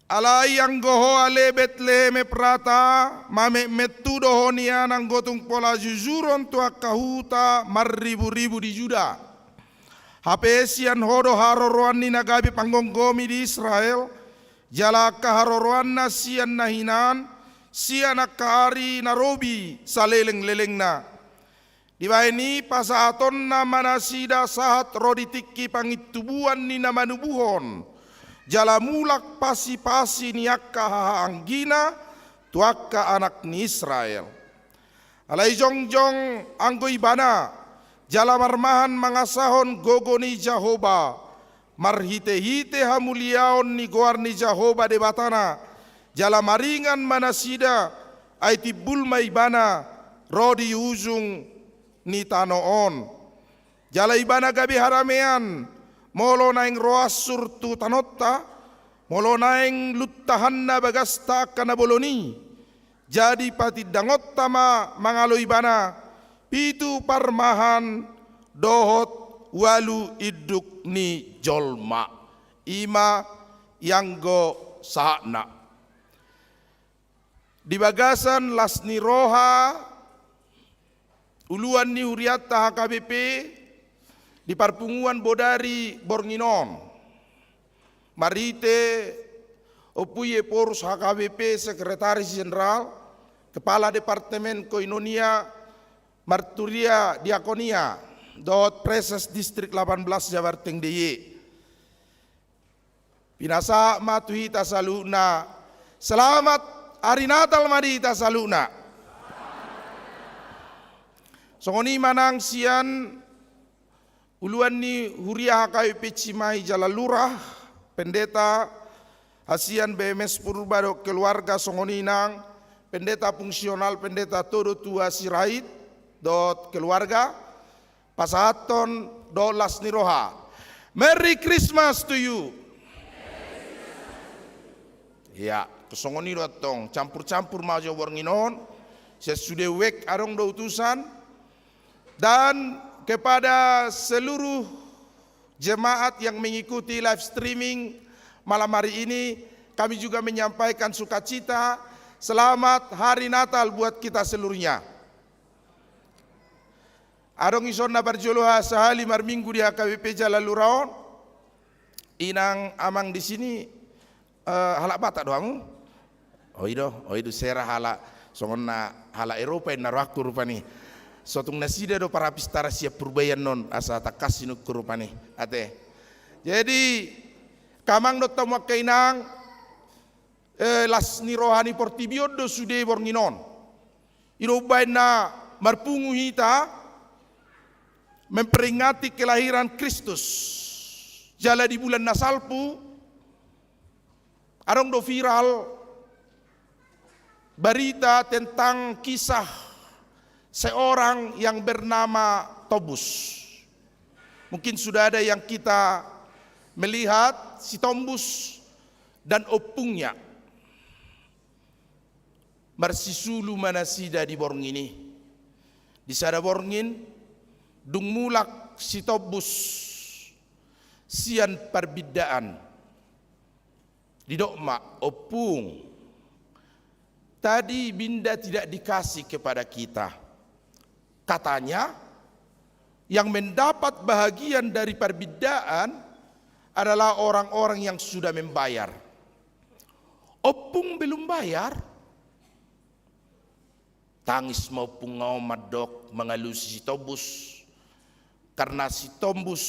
Alai yang goho ale Betleme prata mame metu dohonia nang gotung pola jujuron tua kahuta maribu-ribu di Juda. Hapesian hodo haroroan ni nagabi panggonggomi di Israel. Jalaka haroroan na sian nahinan sian nakari narobi saleleng-leleng na. Dibaini pasaton na manasida sahat roditiki pangitubuan ni namanubuhon. Jala mulak pasi-pasi niakka haanggina tuakka anak ni Israel. Alai jongjong anggo ibana jala marmahan mangasahon gogoni Jahoba marhite-hite hamuliaon ni goar ni Jahoba debatana jala maringan manasida aiti bulma ibana rodi ujung ni tanoon. Jala ibana gabi haramean molo naing roas surtu tanotta, molo naing luttahanna bagasta kana boloni. Jadi pati dangotta ma mangalo ibana, pitu parmahan dohot walu iduk ni jolma. Ima yanggo sahna. Di bagasan lasni roha, uluan ni huriata HKBP, di parpunguan bodari Bornginon, marite opuye porus HKBP Sekretaris Jenderal, Kepala Departemen Koinonia Marturia Diakonia, dot Preses Distrik 18 Jabar Teng DY. Pinasa matuhita saluna, selamat hari Natal madita saluna. Songoni manang sian uluan ni Huria HKBP Cimahi Jalalurah, pendeta Hasian BMS Purbado keluarga Songoninang, pendeta fungsional pendeta Todo Tua Sirait, dot keluarga, pasaton dolas niroha. Merry Christmas to you. Ya, kesongoni dotong, campur-campur maju Bornginon, sesudah wek arong do utusan, dan kepada seluruh jemaat yang mengikuti live streaming malam hari ini, kami juga menyampaikan sukacita, selamat hari Natal buat kita seluruhnya. Adong isonna berjuluha sehali marminggu di HKBP Jalaluraon, inang amang di sini halak batak doang. Oh itu serah halak songonna halak Eropa yang naruhku rupani. Sotung nasida do para pistara siap purbayan non asa takas sinuk kurupani ate. Jadi kamang do tamu kainang las ni rohani portibio do sude Bornginon. Iro baina marpungu hita memperingati kelahiran Kristus. Jala di bulan Nasalpu arong do viral berita tentang kisah seorang yang bernama Tobus. Mungkin sudah ada yang kita melihat si Tobus dan opungnya marsisulu manasida di Borngini. Di sada Borngin dung mulak si Tobus sian perbedaan di dokma opung. Tadi binda tidak dikasih kepada kita. Katanya, yang mendapat bahagian dari perbedaan adalah orang-orang yang sudah membayar. Opung belum bayar. Tangis maupun ngau madok mengalusi si Tobus. Karena si Tobus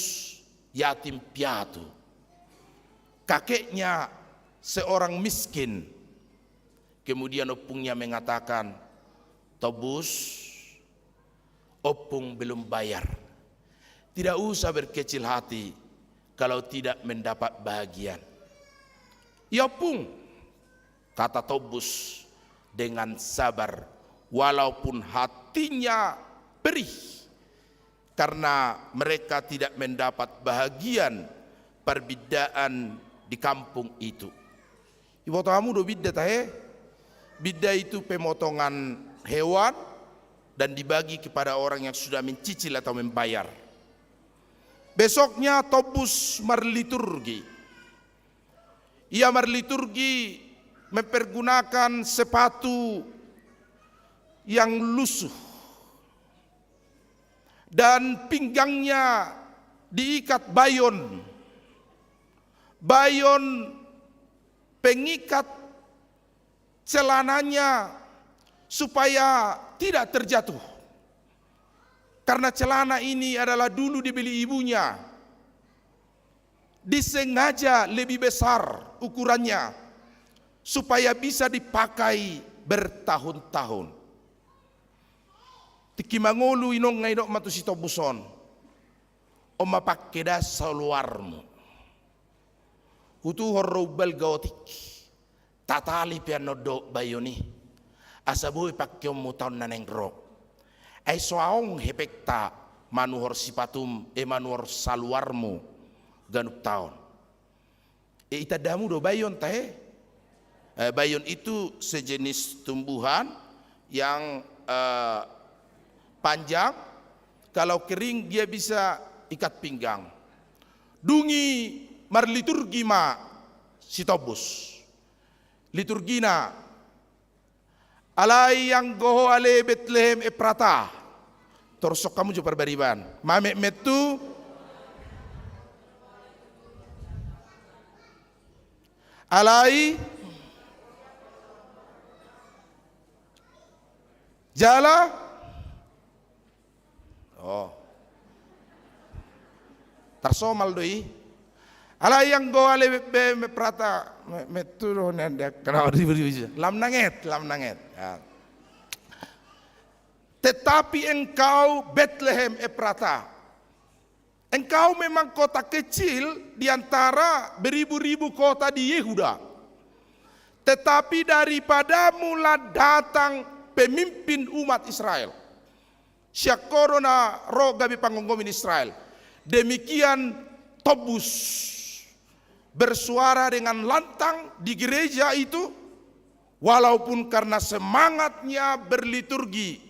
yatim piatu. Kakeknya seorang miskin. Kemudian opungnya mengatakan, Tobus, opung belum bayar. Tidak usah berkecil hati kalau tidak mendapat bahagian. Ya opung, kata Tobus dengan sabar, walaupun hatinya perih, karena mereka tidak mendapat bahagian perbedaan di kampung itu. Ibu tamu do bidda tahe, bidda itu pemotongan hewan dan dibagi kepada orang yang sudah mencicil atau membayar. Besoknya Tobus marliturgi. Ia marliturgi mempergunakan sepatu yang lusuh dan pinggangnya diikat bayon. Bayon pengikat celananya supaya tidak terjatuh. Karena celana ini adalah dulu dibeli ibunya. Disengaja lebih besar ukurannya supaya bisa dipakai bertahun-tahun. Tiki mangolu inong ngaidok matu si Tobuson. O mapakeda saluarmu. Hutu horrobal gaotik. Tatali pianodo bayoni. Asabu ipakyo mutan nanengro. Ay soaong hepekta manuhor sipatum manuhor saluarmu ganup taon. Itadamu do bayon tahe. Bayon itu sejenis tumbuhan yang panjang, kalau kering dia bisa ikat pinggang. Dungi marliturgi ma si Tobus. Liturgina alai yang goho ale Betlehem Eprata. Torsok kamu juga perbariban. Mame metu alai jala. Oh, tarsomal doi. Alai yang goho ale Eprata. Metu nenda kenapa diberi lam nanget. Ya. Tetapi engkau Bethlehem Eprata, engkau memang kota kecil di antara beribu-ribu kota di Yehuda. Tetapi daripadamu lah datang pemimpin umat Israel. Syakorona roga bi pangonggomin Israel. Demikian Tobus bersuara dengan lantang di gereja itu, walaupun karena semangatnya berliturgi,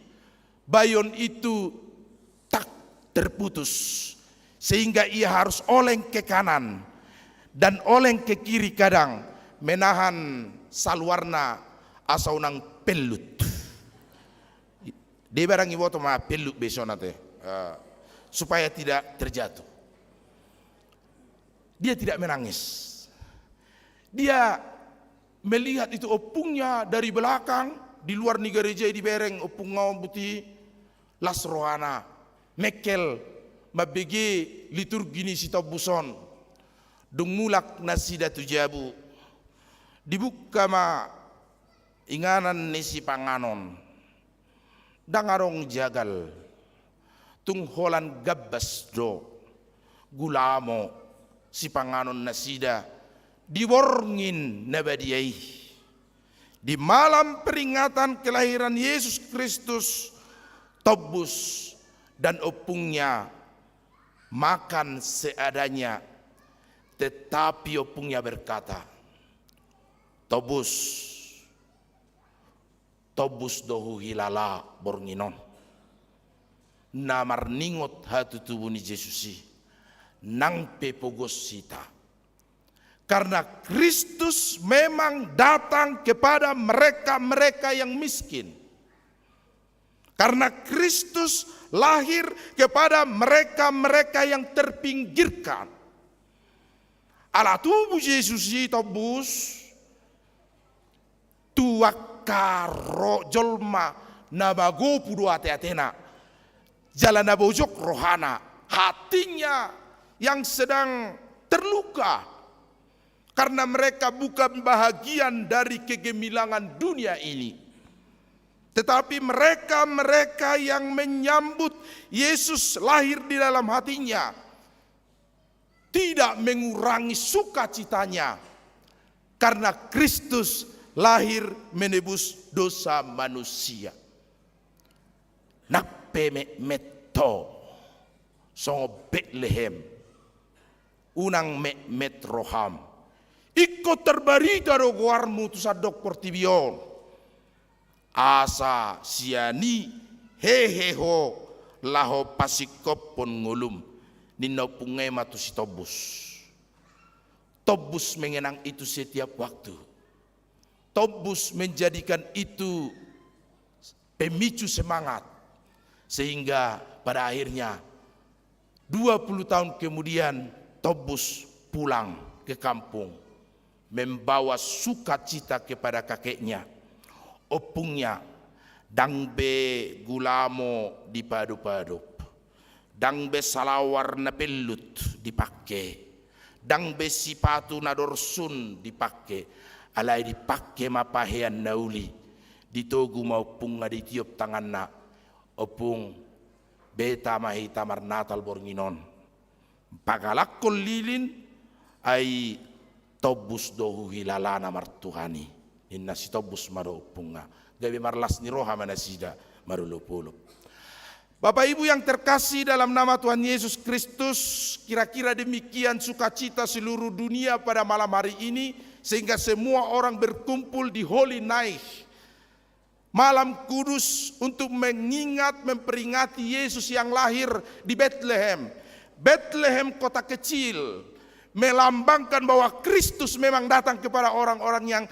bayon itu tak terputus, sehingga ia harus oleng ke kanan dan oleng ke kiri kadang menahan saluarna asau nang pelut. Dia barang ibu ma pelut besonate supaya tidak terjatuh. Dia tidak menangis. Dia melihat itu opungnya dari belakang, di luar ni gereja di bereng opung ngau buti las rohana mekel mabege liturgi ni si Tobuson dung mulak nasida tujabu dibuka ma inganan ni si panganon dangarong jagal tung holan gabbas do gulamo si panganon nasida diborngin nabadiyai di malam peringatan kelahiran Yesus Kristus. Tobus dan opungnya makan seadanya, tetapi opungnya berkata, Tobus dohu hilala bornginon namar ningot hatu tubuni Jesusi nang pepogos sita. Karena Kristus memang datang kepada mereka-mereka yang miskin. Karena Kristus lahir kepada mereka-mereka yang terpinggirkan. Ala tubuh Yesus Tobus tuakaro jolma nabago pudu ate-atena jalan nabojok rohana, hatinya yang sedang terluka karena mereka bukan bahagian dari kegemilangan dunia ini. Tetapi mereka-mereka yang menyambut Yesus lahir di dalam hatinya tidak mengurangi sukacitanya karena Kristus lahir menebus dosa manusia. Nape metto songo Bethlehem unang metroham ikut terbarita do guarmu tu sadok portibion asa siani heheho laho pasikop pon ngulum ninau pungai matu si Tobus mengenang itu setiap waktu. Tobus menjadikan itu pemicu semangat sehingga pada akhirnya 20 tahun kemudian Tobus pulang ke kampung membawa sukacita kepada kakeknya. Opungnya dangbe gulamo di padu-padu, dangbe salawar na pelut dipakai, dangbe sipatu na dorsun dipakai, alai dipakai mapahean nauli, ditogu maupung nga ditiup tangan na, opung beta mahita marnatal bornginon, pagalakol lilin ay Tobus dohu hilalana martuhani, inna si Tobus maro punga, gabi marlas ni roha manasida marulupulup. Bapak Ibu yang terkasih dalam nama Tuhan Yesus Kristus, kira-kira demikian sukacita seluruh dunia pada malam hari ini, sehingga semua orang berkumpul di Holy Night, malam kudus untuk mengingat, memperingati Yesus yang lahir di Bethlehem. Bethlehem kota kecil, melambangkan bahwa Kristus memang datang kepada orang-orang yang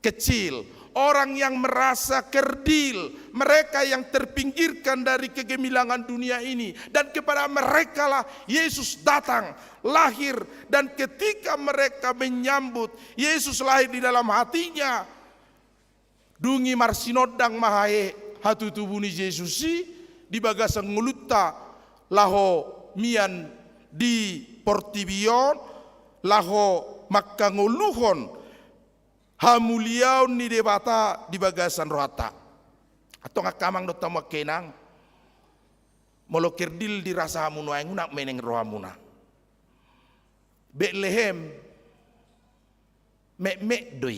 kecil, orang yang merasa kerdil, mereka yang terpinggirkan dari kegemilangan dunia ini, dan kepada mereka lah Yesus datang, lahir, dan ketika mereka menyambut Yesus lahir di dalam hatinya, dungi marsinodang mahae hatu tubuni Yesusi di bagasan ngulutta laho mian di portibion laho makanguluhon hamuliaun ni debata di bagasan rohata atau ngakamang dota makenang molokerdil di rasa hamuna yang nak meneng rohamuna Bethlehem mek doi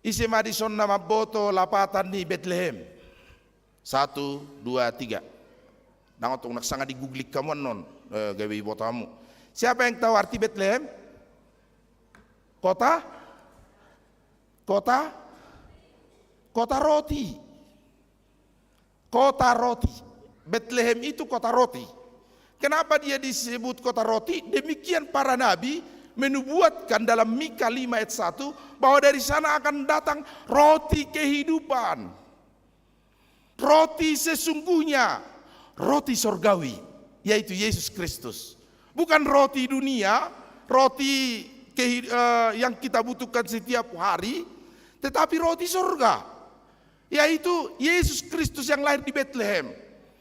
isi Madison nama boto lapatan ni Bethlehem 1, 2, 3 nang otong naksanga di googlik kamu non gawe botamu. Siapa yang tahu arti Bethlehem? Kota roti. Kota roti. Bethlehem itu kota roti. Kenapa dia disebut kota roti? Demikian para nabi menubuatkan dalam Mika 5 ayat 1 bahwa dari sana akan datang roti kehidupan. Roti sesungguhnya, roti sorgawi, yaitu Yesus Kristus. Bukan roti dunia, roti yang kita butuhkan setiap hari, tetapi roti surga, yaitu Yesus Kristus yang lahir di Bethlehem.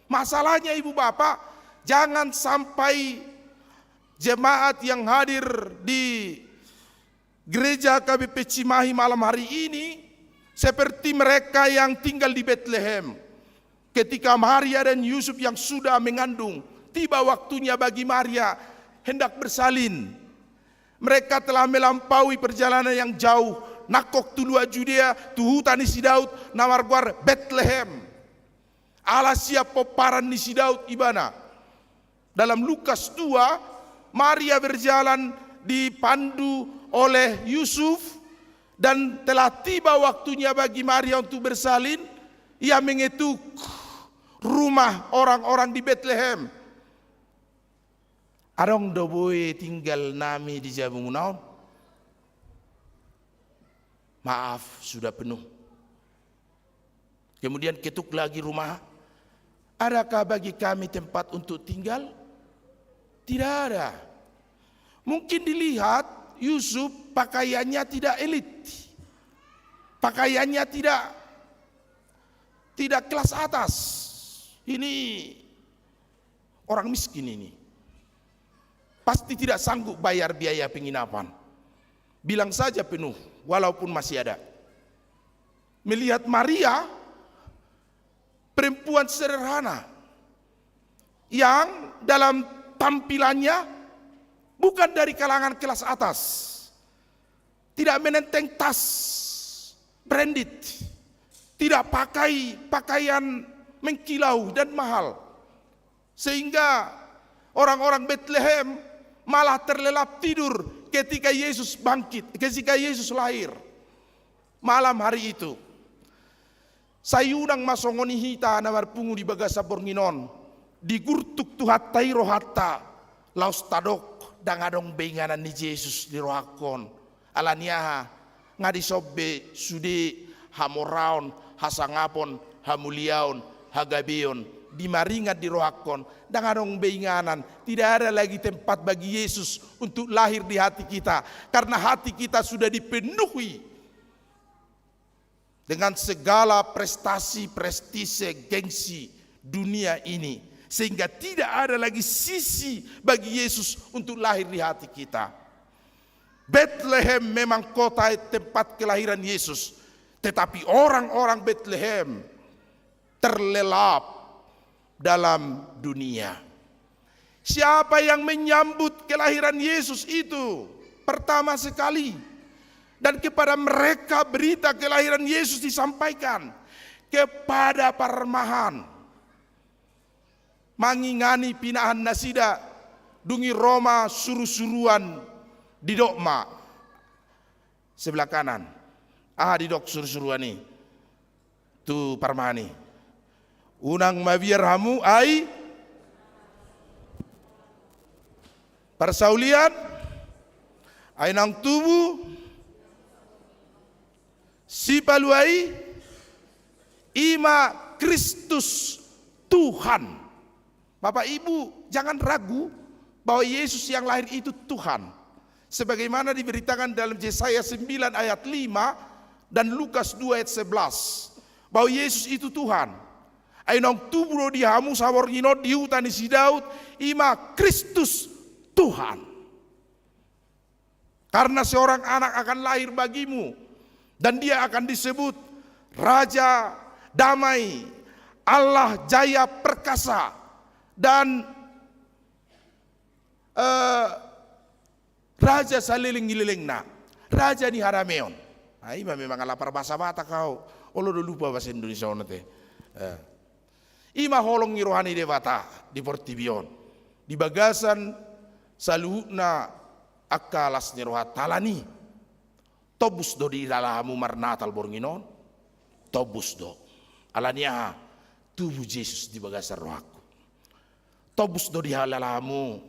Masalahnya ibu bapak, jangan sampai jemaat yang hadir di gereja KBP Cimahi malam hari ini seperti mereka yang tinggal di Bethlehem. Ketika Maria dan Yusuf yang sudah mengandung, tiba waktunya bagi Maria hendak bersalin. Mereka telah melampaui perjalanan yang jauh. Nakok tulua Judea, tuhutan isi Daud, namarguar Bethlehem. Ala siap poparan isi Daud ibana. Dalam Lukas 2, Maria berjalan dipandu oleh Yusuf dan telah tiba waktunya bagi Maria untuk bersalin. Ia mengetuk rumah orang-orang di Bethlehem. Arong doboe tinggal nami di Jabungunau. Maaf, sudah penuh. Kemudian ketuk lagi rumah. Adakah bagi kami tempat untuk tinggal? Tidak ada. Mungkin dilihat Yusuf pakaiannya tidak elit. Pakaiannya tidak kelas atas. Ini orang miskin ini. Pasti tidak sanggup bayar biaya penginapan. Bilang saja penuh, walaupun masih ada. melihat Maria, perempuan sederhana yang dalam tampilannya bukan dari kalangan kelas atas, tidak menenteng tas branded, tidak pakai pakaian mengkilau dan mahal, sehingga orang-orang Bethlehem malah terlelap tidur ketika Yesus bangkit, ketika Yesus lahir. Malam hari itu, sayunang masongoni hita namar pungu di bagasa bornginon, digurtuk tuhatai rohata, laus tadok dangadong benganan ni Yesus di rohakon, alaniaha ngadisobbe sude hamoraon, hasangapon, hamuliaon, hagabeon, dimaringat di rohakon, dangadong benganan. Tidak ada lagi tempat bagi Yesus untuk lahir di hati kita, karena hati kita sudah dipenuhi dengan segala prestasi, prestise, gengsi dunia ini, sehingga tidak ada lagi sisi bagi Yesus untuk lahir di hati kita. Bethlehem memang kota tempat kelahiran Yesus, tetapi orang-orang Bethlehem terlelap dalam dunia. Siapa yang menyambut kelahiran Yesus itu pertama sekali, dan kepada mereka berita kelahiran Yesus disampaikan kepada parmahan, mangingani pinahan nasida dungi Roma suru-suruan di dokma sebelah kanan. Di dok suru-suruan nih tu parmahani unang mabiar hamu ai persaulian ai nang tubuh si paluai ima Kristus Tuhan. Bapak Ibu jangan ragu bahwa Yesus yang lahir itu Tuhan, sebagaimana diberitakan dalam Yesaya 9 ayat 5 dan Lukas 2 ayat 11, bahwa Yesus itu Tuhan. Ainong tubro di hamu sawor ginot di hutan si Daud, ima Kristus Tuhan. Karena seorang anak akan lahir bagimu, dan dia akan disebut Raja Damai, Allah Jaya Perkasa, dan Raja Saliling-Gililingna, Raja ni Harameon. Ima memang lapar bahasa mata kau. Olo udah lupa bahasa Indonesia onate. Ima holong ni rohani dewata di Portibion, di bagasan saluhna akalas ni rohat talani. Tobus do di dalamu marnatal bornginon, tobus do. Alania tubuh Yesus di bagasan rohaku. Tobus do di halalamu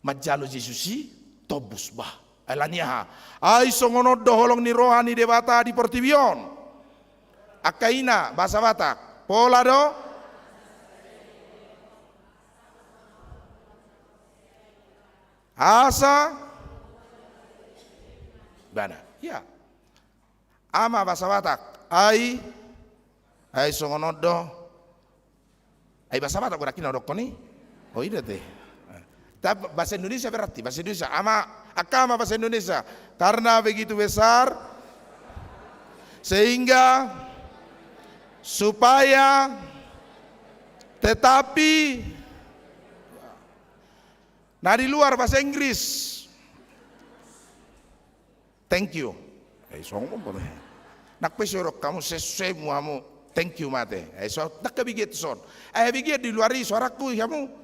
majalo Yesusi, tobus bah. Alania ai songonod do holong ni rohani dewata di Portibion. Akaina bahasa Batak, pola do asa bana. Ya. Ama bahasa Batak, ai songonod do ai bahasa Batak berarti nodok koni. Oh iya teh. Tapi bahasa Indonesia berarti bahasa Indonesia akama bahasa Indonesia, karena begitu besar sehingga supaya tetapi. Nah di luar bahasa Inggris thank you. Nak pesorok kamu sesuai muamu thank you mate. So nak kebiget son. Biget di luar suaraku kamu.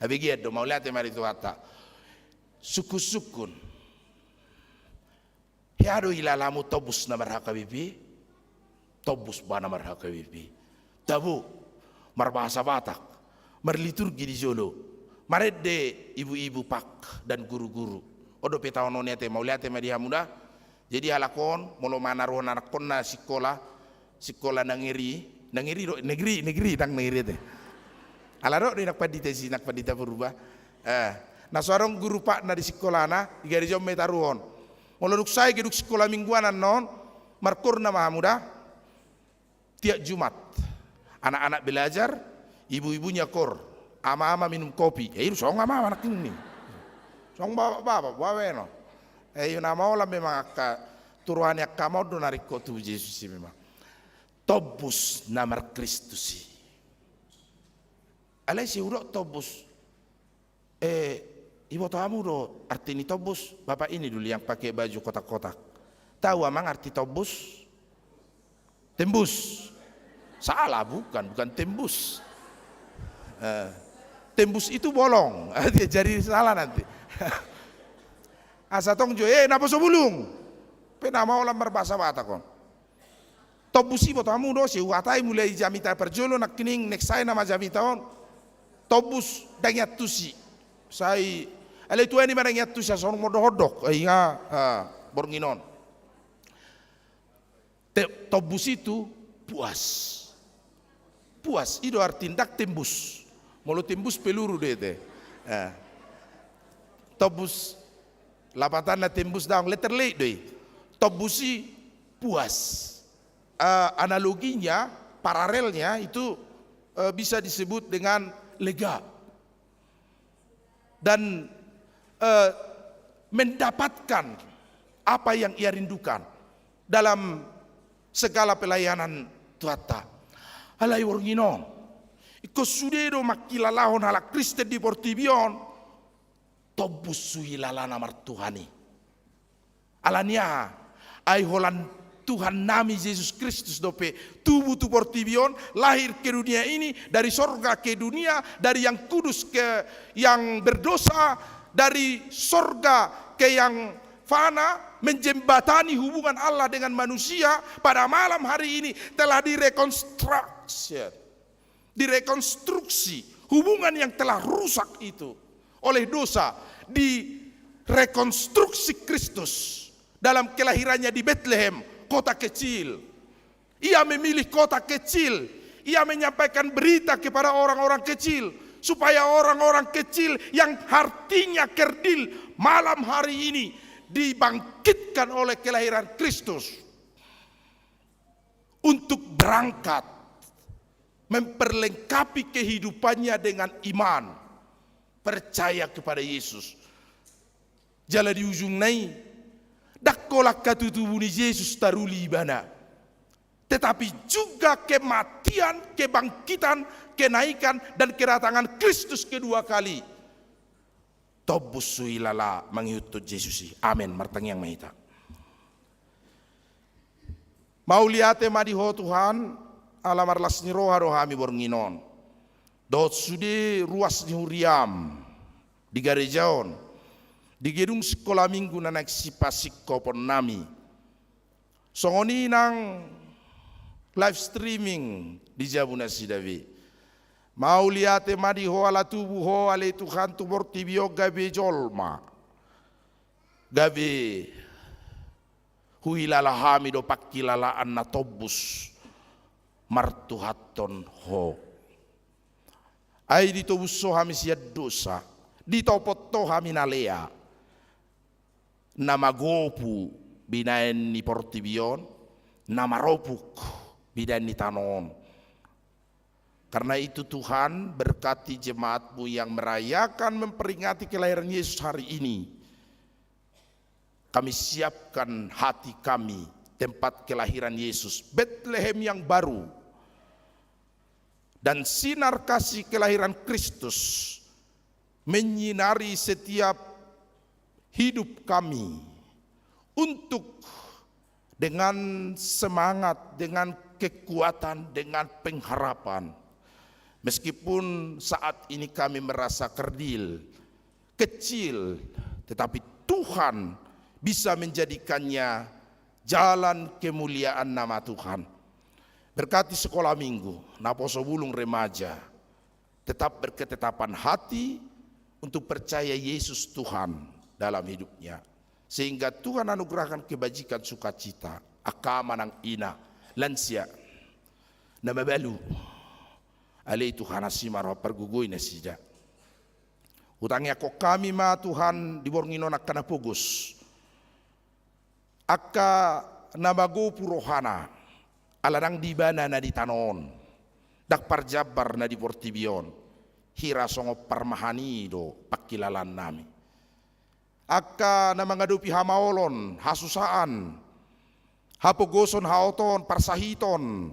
Biget do mau lihat mari tu hata. Suku-sukun. Hiado ilalamu tobus na marhaka bibi. Tobus ba na marhaka bibi. Tabu marbahasa Batak. Marliturgi di Jolo. Marede ibu-ibu pak dan guru-guru. Odo petawon nete mau lihat mari hamuda. Jadi halakon molo mana roh anak kon na sekolah nangiri negeri tang negeri teh. Alaro di nak padita berubah. Nah seorang guru pak na di sekolah na di garis jom metaruhon. Molo duk saya geduk sekolah mingguanan non markur nama muda. Tiap Jumat anak-anak belajar, ibu-ibunya kor, ama-ama minum kopi. Itu song ama anak ini. Song bapak no. Nama olah memang turuhannya kamu do narik tu Yesus memang. tobus namar Kristusi. Alai si urok tobus. Ibu tahu do arti ini tobus. Bapak ini dulu yang pakai baju kotak-kotak. Tahu amang arti tobus? Tembus. Salah, bukan tembus. Tembus itu bolong. Dia jadi salah nanti. Asatong jo, napa sobulung? Penama olam berbahasa batakon. Tobusi botamu do si watai mulai jamita perjolo nak kining next saya nama jamitaon. Tobus danyat tusi. Sai ale tu ini mana nyat tusi asal modo hodok. Inga bornginon. Tobus itu puas. Puas itu arti tindak tembus. Mulu tembus peluru deh. Tobus lapatan na tembus daang letter late deh. Tobusi puas. Analoginya, paralelnya itu bisa disebut dengan lega dan mendapatkan apa yang ia rindukan dalam segala pelayanan Tuata. Alai worginon, iko sudero makilalahon hala Kristen di Portibion, tobus suhilalana martuhani. Alania, ai holan Tuhan nami Yesus Kristus dope tubuh tu Portibion lahir ke dunia ini dari sorga ke dunia, dari yang kudus ke yang berdosa, dari sorga ke yang fana, menjembatani hubungan Allah dengan manusia. Pada malam hari ini telah direkonstruksi hubungan yang telah rusak itu oleh dosa, direkonstruksi Kristus dalam kelahirannya di Bethlehem, kota kecil. Ia memilih kota kecil. Ia menyampaikan berita kepada orang-orang kecil supaya orang-orang kecil yang hatinya kerdil malam hari ini dibangkitkan oleh kelahiran Kristus untuk berangkat memperlengkapi kehidupannya dengan iman, percaya kepada Yesus. Jala di ujung nai dakkolak katutubuni Yesus taruli bana. Tetapi juga kematian, kebangkitan, kenaikan dan kedatangan Kristus kedua kali. Tobus suilala mangihutut Yesusi. Amin. Martang yang mahita. Mau liate madiho Tuhan alamar lasni roha rohami bornginon. Dot sude ruas ni huriam di garejaon. Di gedung sekolah minggu nanak sipasik kopon nami. Songoni nang live streaming di Jabuna Sidawi. Mau liate madi ho ala tubuh ho ale Tuhan tu Portibio gabe jolma. Gabe huilala hamido pakilala anna tobus martuhaton ho. Ai di tobus so hamis ya dosa. Di topot to haminalea. Nama gopu binaen ni Portibion, nama ropuk binaen ni Tanon. Karena itu Tuhan berkati jemaatmu yang merayakan memperingati kelahiran Yesus hari ini. Kami siapkan hati kami tempat kelahiran Yesus, Bethlehem yang baru. Dan sinar kasih kelahiran Kristus menyinari setiap hidup kami untuk dengan semangat, dengan kekuatan, dengan pengharapan. Meskipun saat ini kami merasa kerdil, kecil, tetapi Tuhan bisa menjadikannya jalan kemuliaan nama Tuhan. Berkati sekolah minggu, naposo bulung remaja, tetap berketetapan hati untuk percaya Yesus Tuhan dalam hidupnya, sehingga Tuhan anugerahkan kebajikan sukacita, akamanang ina, lansia, nama balu, alai Tuhan asimaro pergugoy na sida. Utangnya kok kami ma Tuhan dibornginon akana pugus, akka namago purohana, aladang dibana na di Tanon, dak parjabar na di Portibion, hira songo parmahanido pakilalan nami. Akka na mangadupi hamaolon, hasusaan, hapogoson haoton, parsahiton,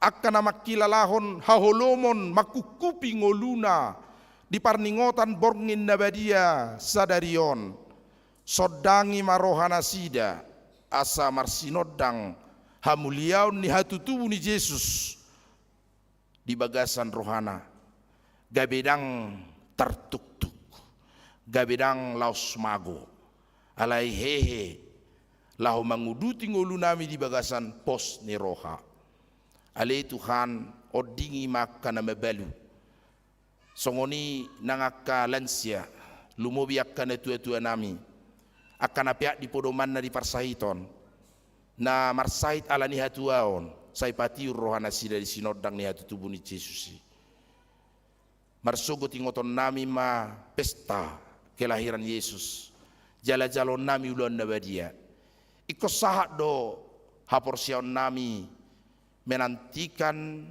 akan nama kilalahon haholomon makukupi ngoluna di parningotan borngin nabadia sadarion sodangi marohana sida asa marsinodang hamuliaun ni hatutubu ni Yesus di bagasan rohana gabedang tertuk-tuk gabedang laos mago alai hehe lahu manguduti ngolunami di bagasan pos ni roha ale Tuhan odingi maka na mabalu songoni nangaka lansia lumobi akan tua-tua nami akan apiak di podoman na di parsahiton na marsait ala ni hatuaon sai pati rohana sida di sinodang ni hatu tubuh ni Yesus marsogo tingoton nami ma pesta kelahiran Yesus jala-jalon nami ulon nabadia iko sahat do haporsion nami menantikan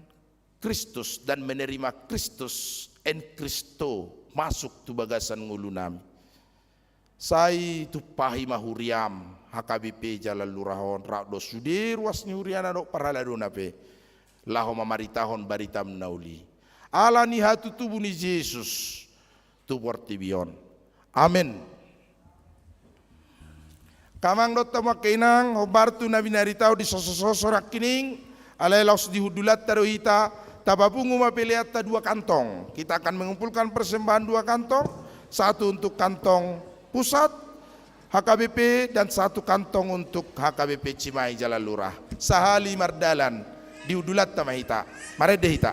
Kristus dan menerima Kristus en Kristo masuk tu bagasan ngulu nami. Sai tu pahi mahuriam HKBP Jalan Lurahon rakdo sudir wasni huriana do paralado nape laho mamaritahon baritam nauli. Ala ni hatu tubuh ni Yesus tu portibion. Amin. Kamang do tama kenang hobartu nabi naritau di sososorak kining alai laos dihudulat tarohita tabapungu mapeliat ta 2 kantong. Kita akan mengumpulkan persembahan 2 kantong, 1 untuk kantong pusat HKBP dan 1 kantong untuk HKBP Cimahi Jalan Lurah. Sahali mardalan dihudulat tamahita. Mare dehita.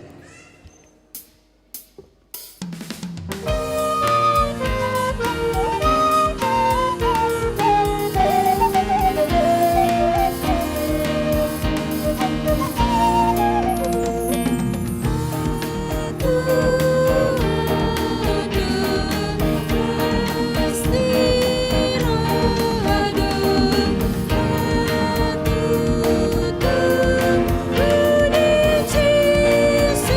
Jesus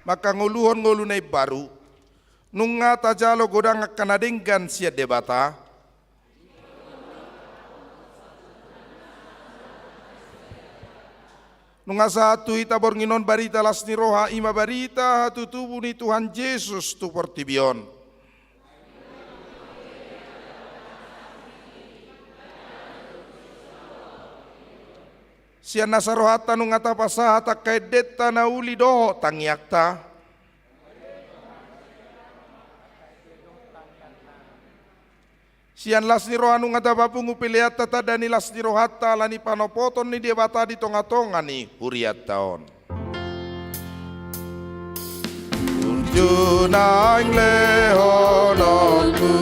maka nguluhon ngulunay baru, nunga tajalo godang kanadenggan sia debata, nunga satu itabor nginon barita las ni roha ima barita hatu tubuh ni Tuhan Yesus tu portibion. Sian nasarohata nung ata pasahata kaedeta na uli doho tangiakta. Sian las ni roha nung ata papungu piliata tada ni las ni rohata lani panopoton ni dia bata di tonga-tonga ni huriat taon. Urjunang lehononku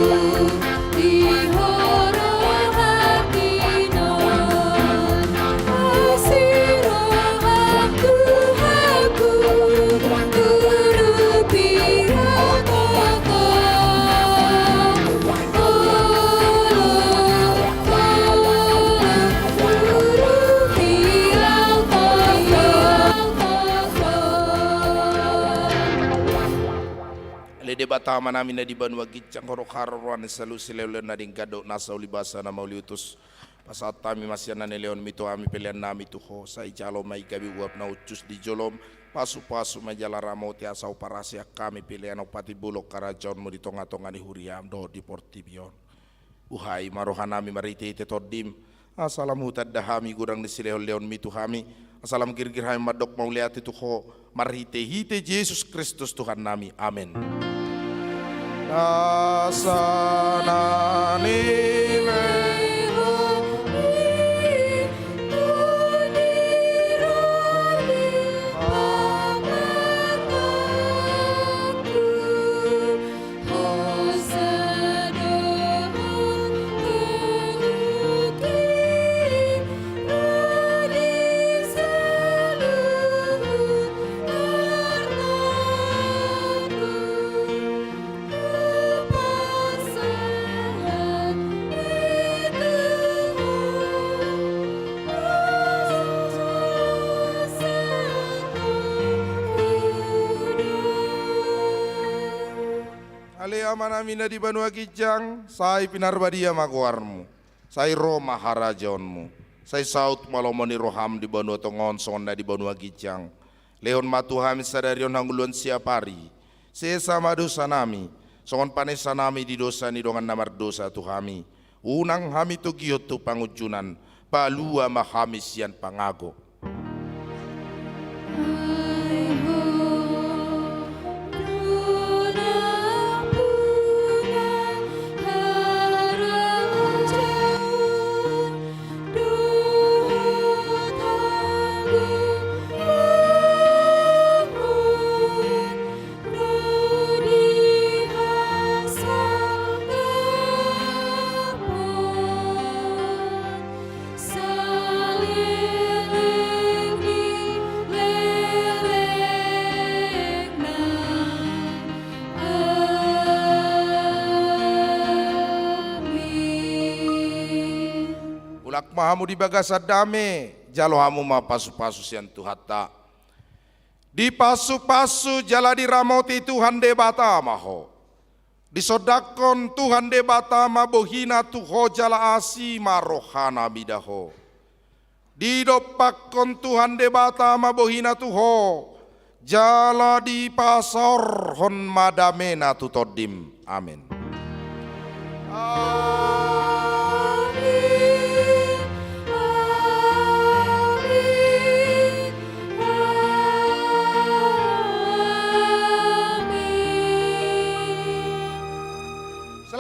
debata manami na di Banua Gicang horo-haroan selalu sileuleun na ding gado nasa ulibasa na mauliutus pasat tami masyan na leon mito ami pelian nami tuho sa ijalo mai gabi uap na ucus di jolom pasu-pasu majala ramo tiasa operasi kami pilihan opati bulok karajon mo di tonga-tonga ni huriam do di portibion uhai marohan nami mariti te todim asalam hutad dahami gudang di silehol leon mito hami asalam girgir hami madok mauliati tuho marite hite Yesus Kristus Tuhan nami amin. Asanani manamina di Banua Gicang, sai pinarbadia maguarmu, sai Roma harajonmu, sai saut malomoni roham di Banua Tongon sonda di Banua Gicang, leon matuham sadarion hanguluan siapari, sesa madosa nami, songon panesa nami di dosa ni dongan namar dosa tuhami, unang hami tu giot tu pangujunan, palua mahami sian pangago. Mahamu di bagasa dame, jalo hamu ma pasu-pasu sian tuhata. Di pasu-pasu jala di ramoti Tuhan debata maho. Di sodakon Tuhan debata ma bohina tuho jala asi ma rohana bidaho. Di dopakon Tuhan debata ma bohina tuho jala di pasor hon madamena tutodim. Amin.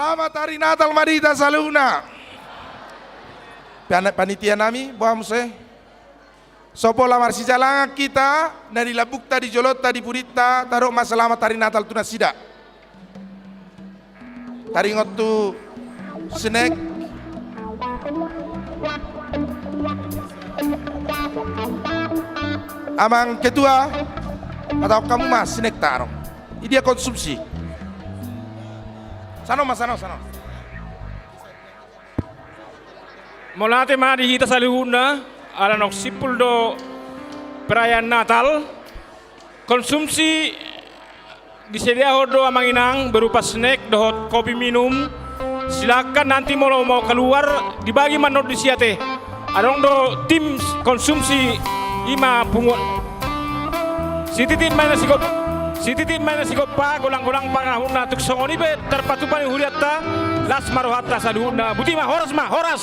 Selamat hari Natal Marita Saluna. Panitia nami, boham se. Sopo lamar si jalanga kita dari labukta di jolota di purita taruh masalah hari Natal tuna sida. Taringot tu snack. Amang ketua atau kamu mas snack taruh. Ini dia konsumsi. Sano. Molate mari hita salihuna ala nok sipul do perayaan Natal konsumsi disedia do amanginang berupa snack dohot kopi minum. Silakan nanti mau keluar dibagi manot di siate. Adong do tim konsumsi ima pungut. Si titit main sikop pa golang-golang pangahuna tuk songoni be terpatupan huriatta las marohatta saduhuna buti ma horas.